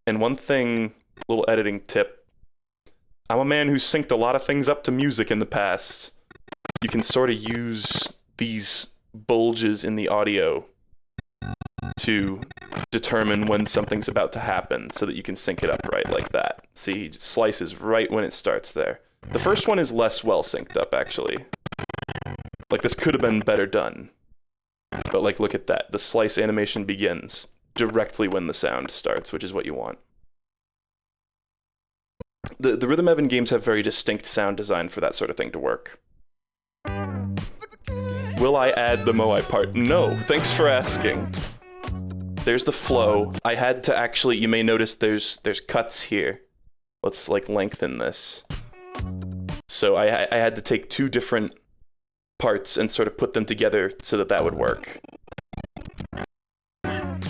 And one thing, little editing tip, I'm a man who's synced a lot of things up to music in the past. You can sort of use these bulges in the audio to determine when something's about to happen so that you can sync it up right like that. See, he slices right when it starts there. The first one is less well synced up, actually. Like, this could have been better done. But, like, look at that. The slice animation begins directly when the sound starts, which is what you want. The Rhythm Heaven games have very distinct sound design for that sort of thing to work. Will I add the Moai part? No, thanks for asking. There's the flow. I had to actually, you may notice there's cuts here. Let's like lengthen this. So I had to take 2 different parts and sort of put them together so that that would work. I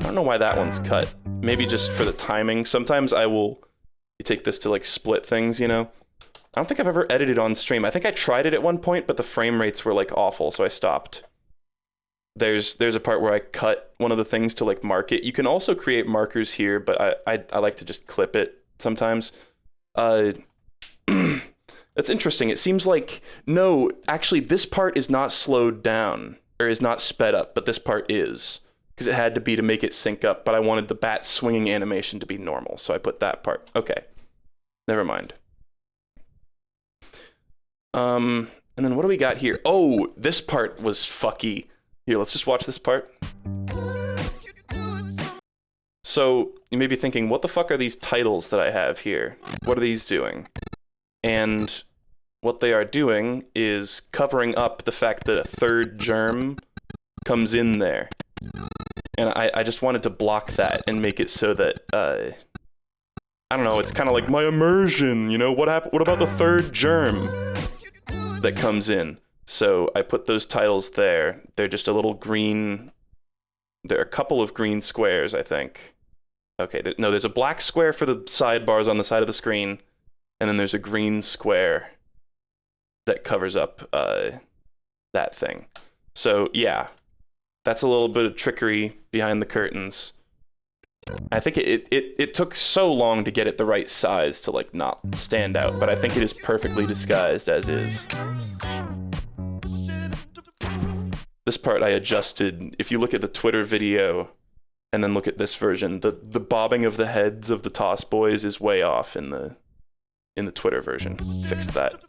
don't know why that one's cut. Maybe just for the timing. Sometimes I will take this to like split things, you know? I don't think I've ever edited on stream. I think I tried it at one point, but the frame rates were like awful, so I stopped. There's a part where I cut one of the things to like mark it. You can also create markers here, but I like to just clip it sometimes. That's interesting. It seems like, no, actually this part is not slowed down, or is not sped up, but this part is. Because it had to be to make it sync up, but I wanted the bat swinging animation to be normal, so I put that part. Okay, never mind. And then what do we got here? Oh, this part was fucky. Here, let's just watch this part. So, you may be thinking, what the fuck are these titles that I have here? What are these doing? And what they are doing is covering up the fact that a third germ comes in there. And I just wanted to block that and make it so that, I don't know, it's kind of like my immersion, you know? What about the third germ that comes in? So I put those tiles there. They're just a little green. There are a couple of green squares, I think. Okay, no, there's a black square for the sidebars on the side of the screen, and then there's a green square that covers up that thing. So yeah, that's a little bit of trickery behind the curtains. I think it took so long to get it the right size to like not stand out, but I think it is perfectly disguised as is. This part I adjusted. If you look at the Twitter video and then look at this version, the bobbing of the heads of the Toss Boys is way off in the Twitter version. Fixed that.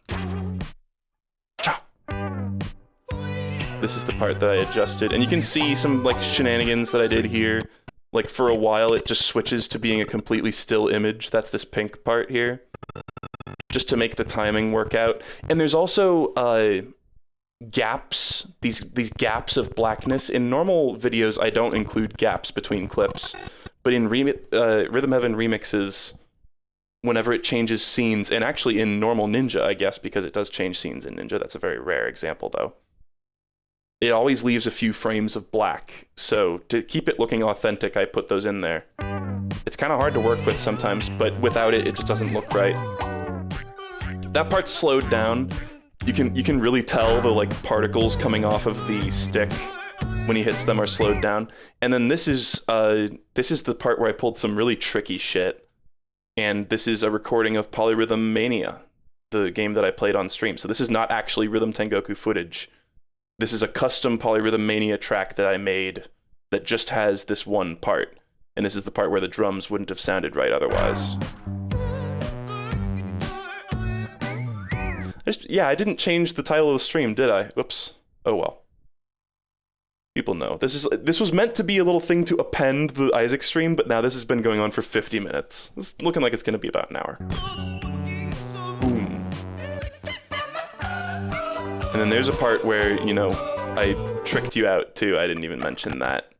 This is the part that I adjusted. And you can see some like shenanigans that I did here. Like for a while it just switches to being a completely still image. That's this pink part here. Just to make the timing work out. And there's also gaps, these gaps of blackness. In normal videos I don't include gaps between clips. But in Rhythm Heaven remixes, whenever it changes scenes, and actually in normal Ninja, I guess, because it does change scenes in Ninja, that's a very rare example though. It always leaves a few frames of black, so to keep it looking authentic, I put those in there. It's kind of hard to work with sometimes, but without it, it just doesn't look right. That part's slowed down. You can really tell the like particles coming off of the stick when he hits them are slowed down. And then this is the part where I pulled some really tricky shit. And this is a recording of Polyrhythm Mania, the game that I played on stream. So this is not actually Rhythm Tengoku footage. This is a custom Polyrhythm Mania track that I made that just has this one part. And this is the part where the drums wouldn't have sounded right otherwise. I didn't change the title of the stream, did I? Whoops. Oh well. People know. This was meant to be a little thing to append the Isaac stream, but now this has been going on for 50 minutes. It's looking like it's going to be about an hour. Boom. And then there's a part where, you know, I tricked you out too. I didn't even mention that.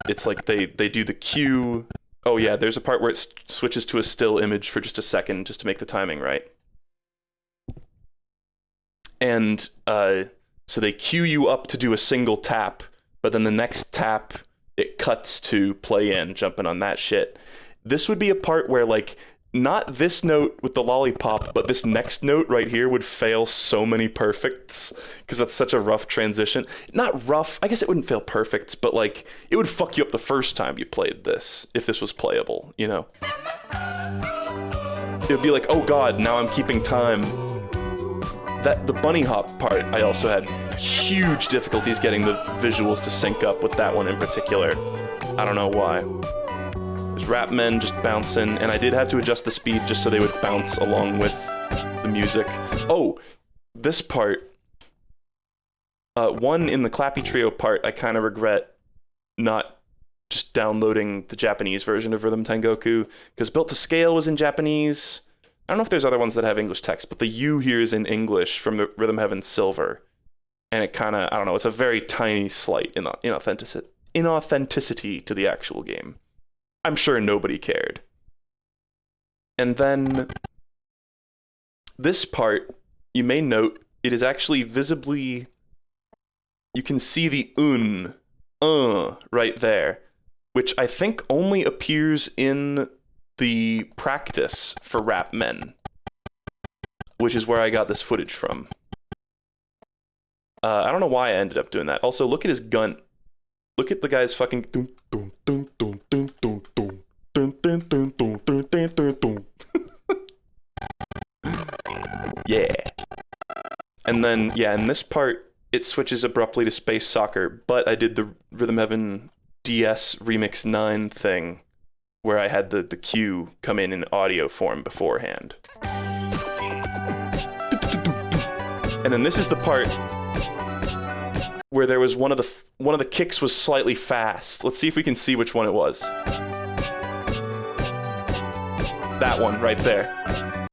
It's like they do the cue. Oh yeah, there's a part where it switches to a still image for just a second just to make the timing right. And so they cue you up to do a single tap, but then the next tap, it cuts to play in, jumping on that shit. This would be a part where, like, not this note with the lollipop, but this next note right here would fail so many perfects, because that's such a rough transition. Not rough, I guess it wouldn't fail perfects, but, like, it would fuck you up the first time you played this, if this was playable, you know? It would be like, oh god, now I'm keeping time. The bunny hop part, I also had huge difficulties getting the visuals to sync up with that one in particular. I don't know why. There's rap men just bouncing, and I did have to adjust the speed just so they would bounce along with the music. Oh, this part. One in the Clappy Trio part, I kind of regret not just downloading the Japanese version of Rhythm Tengoku, because Built to Scale was in Japanese. I don't know if there's other ones that have English text, but the U here is in English from the Rhythm Heaven Silver. And it kind of, I don't know, it's a very tiny slight inauthenticity to the actual game. I'm sure nobody cared. And then this part, you may note, it is actually visibly, you can see the right there, which I think only appears in the practice for Rap Men, which is where I got this footage from. I don't know why I ended up doing that. Also, look at his gun. Look at the guy's fucking. Yeah. And then, yeah, in this part, it switches abruptly to Space Soccer, but I did the Rhythm Heaven DS Remix 9 thing, where I had the cue come in audio form beforehand. And then this is the part where there was one of the kicks was slightly fast. Let's see if we can see which one it was. That one right there.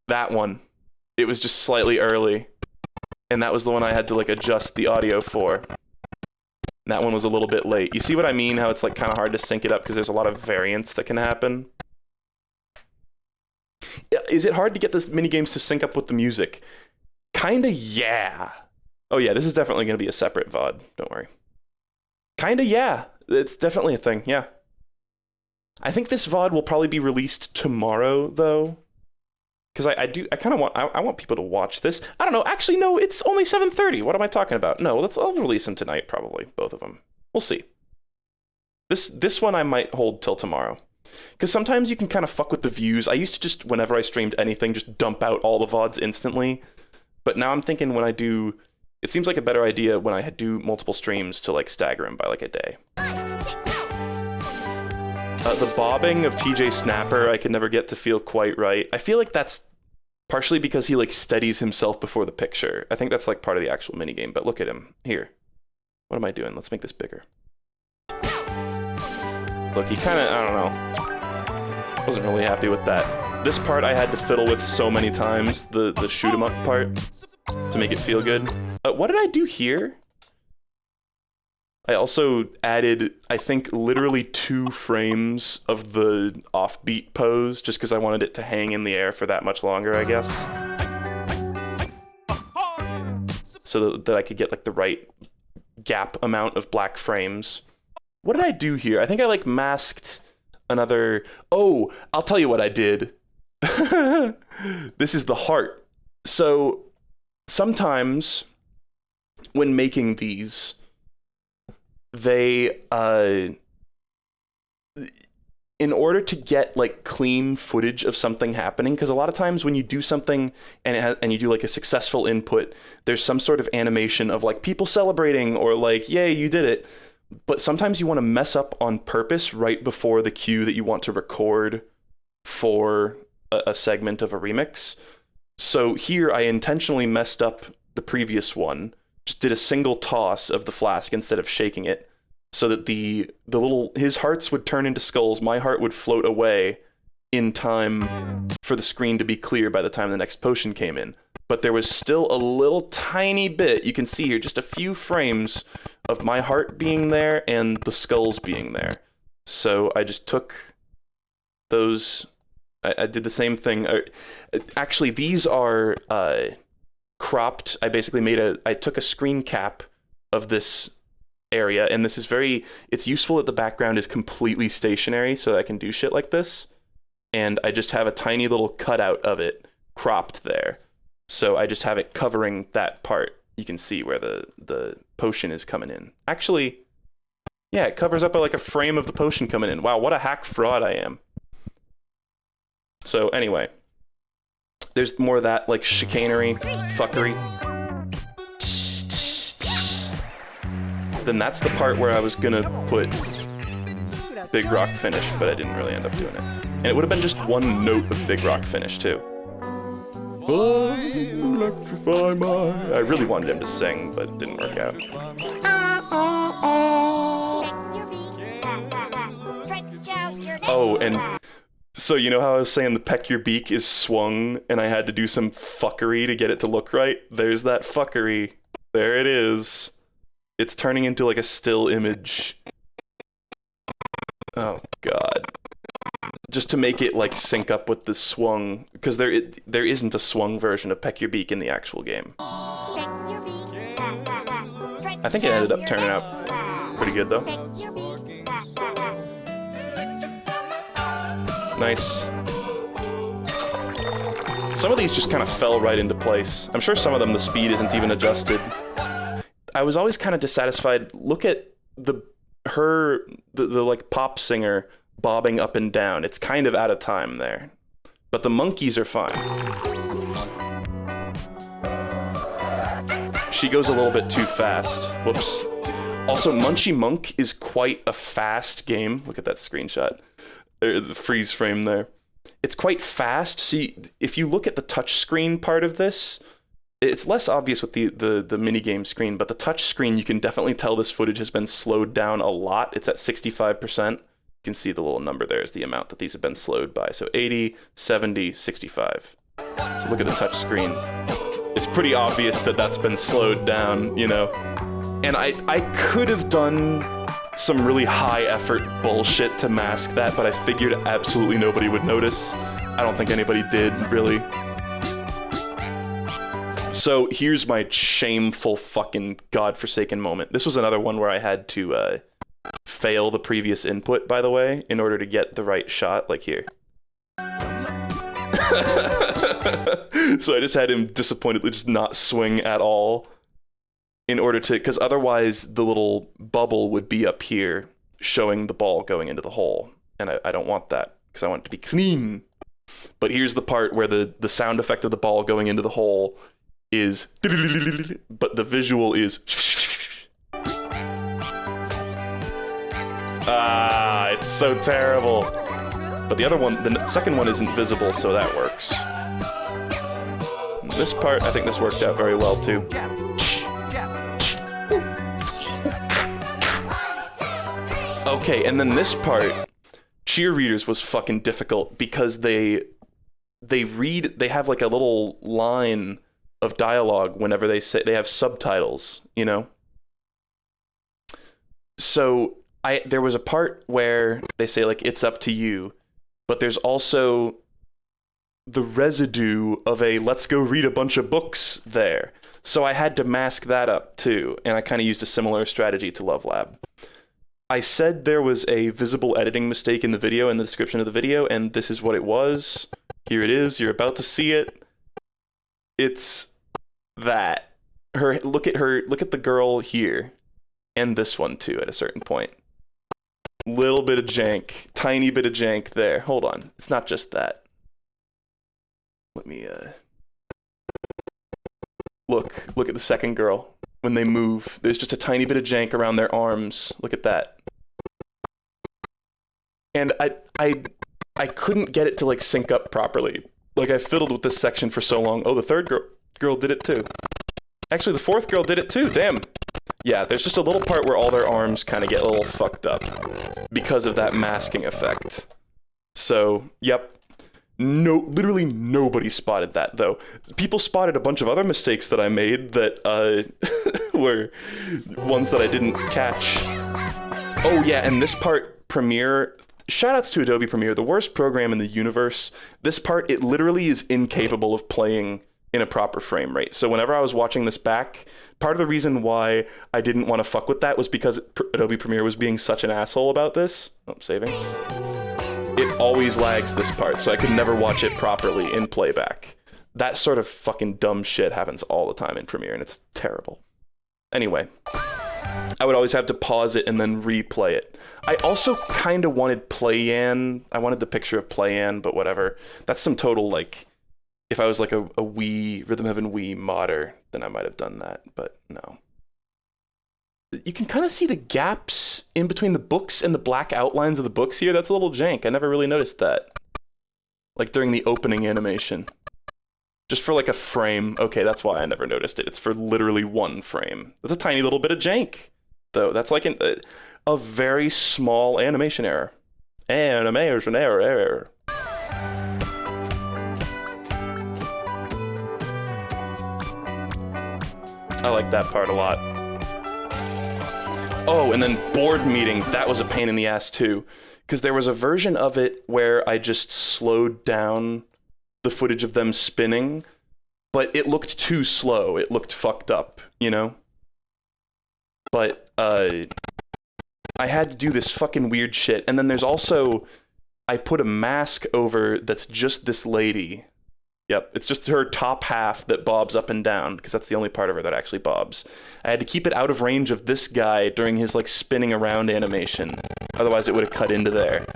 That one. It was just slightly early. And that was the one I had to like adjust the audio for. That one was a little bit late. You see what I mean? How it's like kind of hard to sync it up because there's a lot of variance that can happen. Is it hard to get this minigames to sync up with the music? Kinda, yeah. Oh yeah, this is definitely going to be a separate VOD. Don't worry. Kinda, yeah. It's definitely a thing, yeah. I think this VOD will probably be released tomorrow, though. Because I want people to watch this. I don't know, actually, no, it's only 7:30. What am I talking about? No, I'll release them tonight, probably. Both of them. We'll see. This one I might hold till tomorrow. Because sometimes you can kind of fuck with the views. I used to just, whenever I streamed anything, just dump out all the VODs instantly. But now I'm thinking when I do, it seems like a better idea when I do multiple streams to like stagger them by like a day. The bobbing of TJ Snapper, I could never get to feel quite right. I feel like that's Partially because he like steadies himself before the picture. I think that's like part of the actual minigame, but look at him. Here. What am I doing? Let's make this bigger. Look, he kind of, I don't know. Wasn't really happy with that. This part I had to fiddle with so many times, the shoot 'em up part, to make it feel good. What did I do here? I also added, I think, literally 2 frames of the offbeat pose, just because I wanted it to hang in the air for that much longer, I guess. So that I could get like the right gap amount of black frames. What did I do here? I think I like masked another... Oh, I'll tell you what I did. This is the heart. So sometimes when making these, they in order to get like clean footage of something happening, because a lot of times when you do something and you do like a successful input, there's some sort of animation of like people celebrating or like, yay, you did it. But sometimes you want to mess up on purpose right before the cue that you want to record for a segment of a remix. So here I intentionally messed up the previous one, just did a single toss of the flask instead of shaking it, so that the little, his hearts would turn into skulls, my heart would float away in time for the screen to be clear by the time the next potion came in. But there was still a little tiny bit, you can see here, just a few frames of my heart being there and the skulls being there. So I just took those, I did the same thing. Actually, these are cropped. I basically I took a screen cap of this area, and this is it's useful that the background is completely stationary so I can do shit like this. And I just have a tiny little cutout of it cropped there. So I just have it covering that part. You can see where the potion is coming in. Actually, yeah, it covers up like a frame of the potion coming in. Wow, what a hack fraud I am. So anyway, there's more of that like chicanery, fuckery. Then that's the part where I was gonna put Big Rock Finish, but I didn't really end up doing it. And it would have been just one note of Big Rock Finish too. Electrify my... I really wanted him to sing, but it didn't work out. Oh, and so you know how I was saying the peck your beak is swung, and I had to do some fuckery to get it to look right? There's that fuckery. There it is. It's turning into like a still image. Oh god. Just to make it like sync up with the swung, because there isn't a swung version of Peck Your Beak in the actual game. I think it ended up turning out pretty good though. Nice. Some of these just kind of fell right into place. I'm sure some of them the speed isn't even adjusted. I was always kind of dissatisfied. Look at the like pop singer bobbing up and down. It's kind of out of time there. But the monkeys are fine. She goes a little bit too fast. Whoops. Also, Munchie Monk is quite a fast game. Look at that screenshot. The freeze frame there. It's quite fast. See, if you look at the touch screen part of this, it's less obvious with the minigame screen, but the touch screen, you can definitely tell this footage has been slowed down a lot. It's at 65%. You can see the little number there is the amount that these have been slowed by. So 80, 70, 65. So look at the touch screen. It's pretty obvious that that's been slowed down, you know? And I could have done some really high effort bullshit to mask that, but I figured absolutely nobody would notice. I don't think anybody did, really. So here's my shameful fucking godforsaken moment. This was another one where I had to fail the previous input, by the way, in order to get the right shot, like here. So I just had him disappointedly just not swing at all in order to, because otherwise the little bubble would be up here showing the ball going into the hole. And I don't want that, because I want it to be clean. But here's the part where the sound effect of the ball going into the hole is, but the visual is, it's so terrible. But the other one, the second one isn't visible, so that works. This part, I think this worked out very well too. Jab, jab. Okay, and then this part, cheerleaders was fucking difficult because they have like a little line of dialogue whenever they say, they have subtitles, you know? So there was a part where they say like, it's up to you, but there's also the residue of a let's go read a bunch of books there. So I had to mask that up too, and I kind of used a similar strategy to Love Lab. I said there was a visible editing mistake in the video, in the description of the video, and this is what it was. Here it is, you're about to see it. It's that. Look at the girl here, and this one too at a certain point. Little bit of jank, tiny bit of jank there. Hold on, it's not just that. Let me, look at the second girl. When they move, there's just a tiny bit of jank around their arms. Look at that. And I couldn't get it to like sync up properly. Like I fiddled with this section for so long. Oh, the third girl did it too. Actually, the fourth girl did it too, damn. Yeah, there's just a little part where all their arms kind of get a little fucked up because of that masking effect. So, yep. No, literally nobody spotted that, though. People spotted a bunch of other mistakes that I made that were ones that I didn't catch. Oh yeah, and this part, Premiere, shoutouts to Adobe Premiere, the worst program in the universe. This part, it literally is incapable of playing in a proper frame rate. So whenever I was watching this back, part of the reason why I didn't want to fuck with that was because Adobe Premiere was being such an asshole about this. Oh, saving. It always lags this part, so I could never watch it properly in playback. That sort of fucking dumb shit happens all the time in Premiere, and it's terrible. Anyway, I would always have to pause it and then replay it. I also kind of wanted Playan. I wanted the picture of Playan, but whatever. That's some total, like, if I was like a Wii, Rhythm Heaven Wii modder, then I might have done that, but no. You can kind of see the gaps in between the books and the black outlines of the books here. That's a little jank. I never really noticed that. Like during the opening animation. Just for like a frame. Okay, that's why I never noticed it. It's for literally one frame. That's a tiny little bit of jank, though. That's like a very small animation error. Animation error. I like that part a lot. Oh, and then board meeting, that was a pain in the ass too. Because there was a version of it where I just slowed down the footage of them spinning, but it looked too slow. It looked fucked up, you know? But I had to do this fucking weird shit. And then there's also, I put a mask over that's just this lady. Yep, it's just her top half that bobs up and down, because that's the only part of her that actually bobs. I had to keep it out of range of this guy during his like spinning around animation. Otherwise it would have cut into there.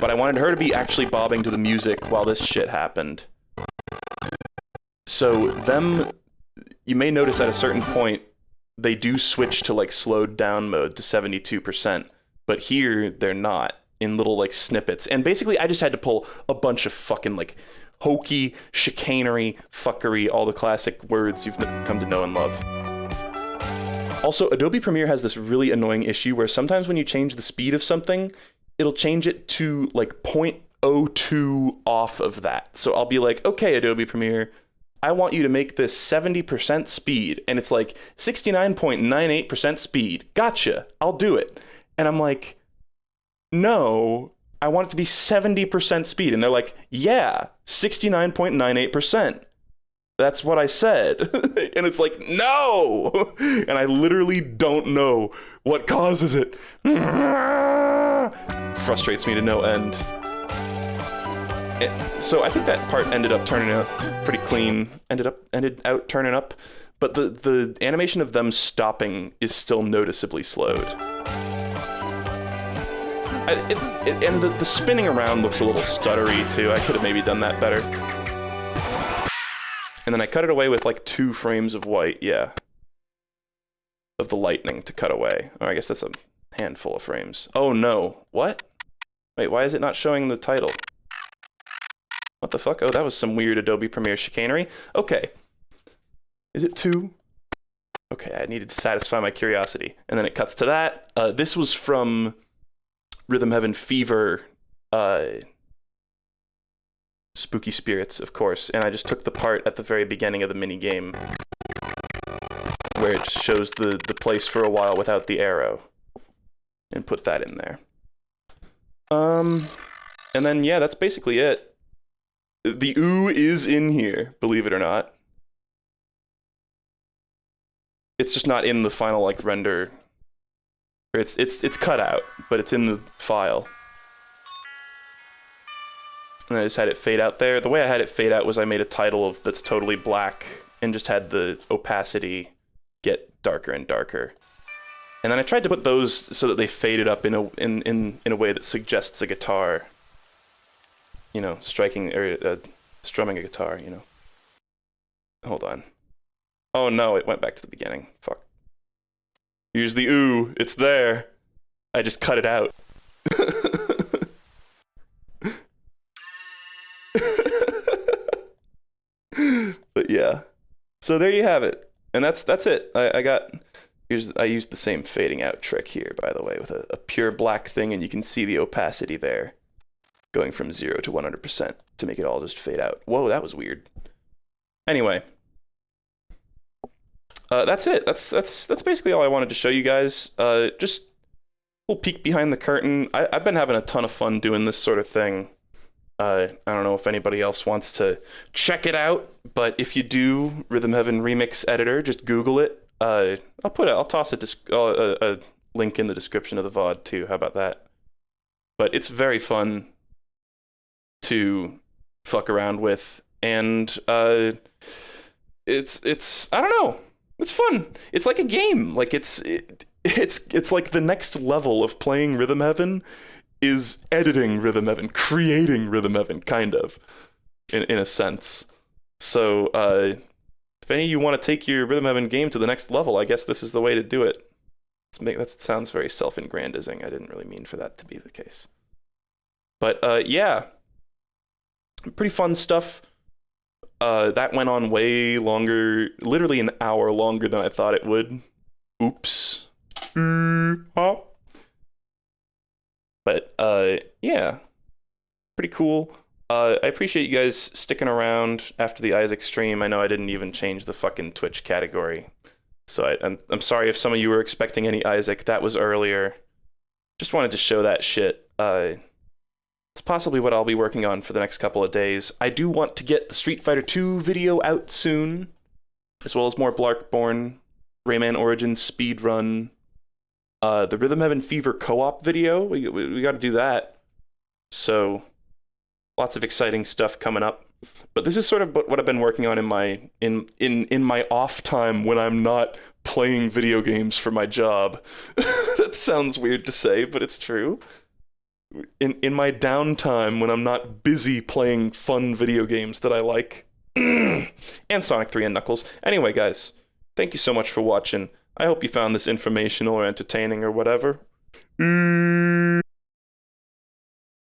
But I wanted her to be actually bobbing to the music while this shit happened. So them, you may notice at a certain point, they do switch to like slowed down mode to 72%. But here, they're not, in little like snippets. And basically I just had to pull a bunch of fucking like hokey, chicanery, fuckery, all the classic words you've come to know and love. Also, Adobe Premiere has this really annoying issue where sometimes when you change the speed of something, it'll change it to like 0.02 off of that. So I'll be like, okay, Adobe Premiere, I want you to make this 70% speed. And it's like 69.98% speed. Gotcha, I'll do it. And I'm like, no, I want it to be 70% speed. And they're like, yeah, 69.98%. That's what I said. And it's like, no! And I literally don't know what causes it. Frustrates me to no end. So I think that part ended up turning out pretty clean. Ended out turning up. But the animation of them stopping is still noticeably slowed. And the spinning around looks a little stuttery too. I could have maybe done that better. And then I cut it away with like 2 frames of white, yeah. Of the lightning to cut away. Oh, I guess that's a handful of frames. Oh no, what? Wait, why is it not showing the title? What the fuck? Oh, that was some weird Adobe Premiere chicanery. Okay, Is it 2? Okay, I needed to satisfy my curiosity. And then it cuts to that. This was from Rhythm Heaven Fever, Spooky Spirits, of course. And I just took the part at the very beginning of the minigame where it shows the place for a while without the arrow and put that in there. And then, yeah, that's basically it. The ooh is in here, believe it or not. It's just not in the final, like, render. Or it's cut out, but it's in the file. And I just had it fade out there. The way I had it fade out was I made a title that's totally black and just had the opacity get darker and darker. And then I tried to put those so that they faded up in a way that suggests a guitar. You know, striking or strumming a guitar, you know. Hold on. Oh no, it went back to the beginning. Fuck. Use the ooh, it's there. I just cut it out. But yeah. So there you have it. And that's it. I used the same fading out trick here, by the way, with a pure black thing, and you can see the opacity there going from 0 to 100% to make it all just fade out. Whoa, that was weird. Anyway, that's it. That's basically all I wanted to show you guys. Just a little peek behind the curtain. I've been having a ton of fun doing this sort of thing. I don't know if anybody else wants to check it out, but if you do, Rhythm Heaven Remix Editor, just Google it. I'll toss a link in the description of the VOD too. How about that? But it's very fun to fuck around with, and it's I don't know. It's fun. It's like a game. Like it's like the next level of playing Rhythm Heaven is editing Rhythm Heaven, creating Rhythm Heaven, kind of, in a sense. So, if any of you want to take your Rhythm Heaven game to the next level, I guess this is the way to do it. That sounds very self-aggrandizing. I didn't really mean for that to be the case. But, yeah. Pretty fun stuff. That went on way longer, literally an hour longer than I thought it would. Oops. But, yeah. Pretty cool. I appreciate you guys sticking around after the Isaac stream. I know I didn't even change the fucking Twitch category. So I'm sorry if some of you were expecting any Isaac. That was earlier. Just wanted to show that shit. It's possibly what I'll be working on for the next couple of days. I do want to get the Street Fighter 2 video out soon, as well as more Blarkborn, Rayman Origins speedrun, the Rhythm Heaven Fever co-op video. We got to do that. So lots of exciting stuff coming up. But this is sort of what I've been working on in my off time when I'm not playing video games for my job. That sounds weird to say, but it's true. In my downtime when I'm not busy playing fun video games that I like. And Sonic 3 and Knuckles. Anyway, guys, thank you so much for watching. I hope you found this informational or entertaining or whatever.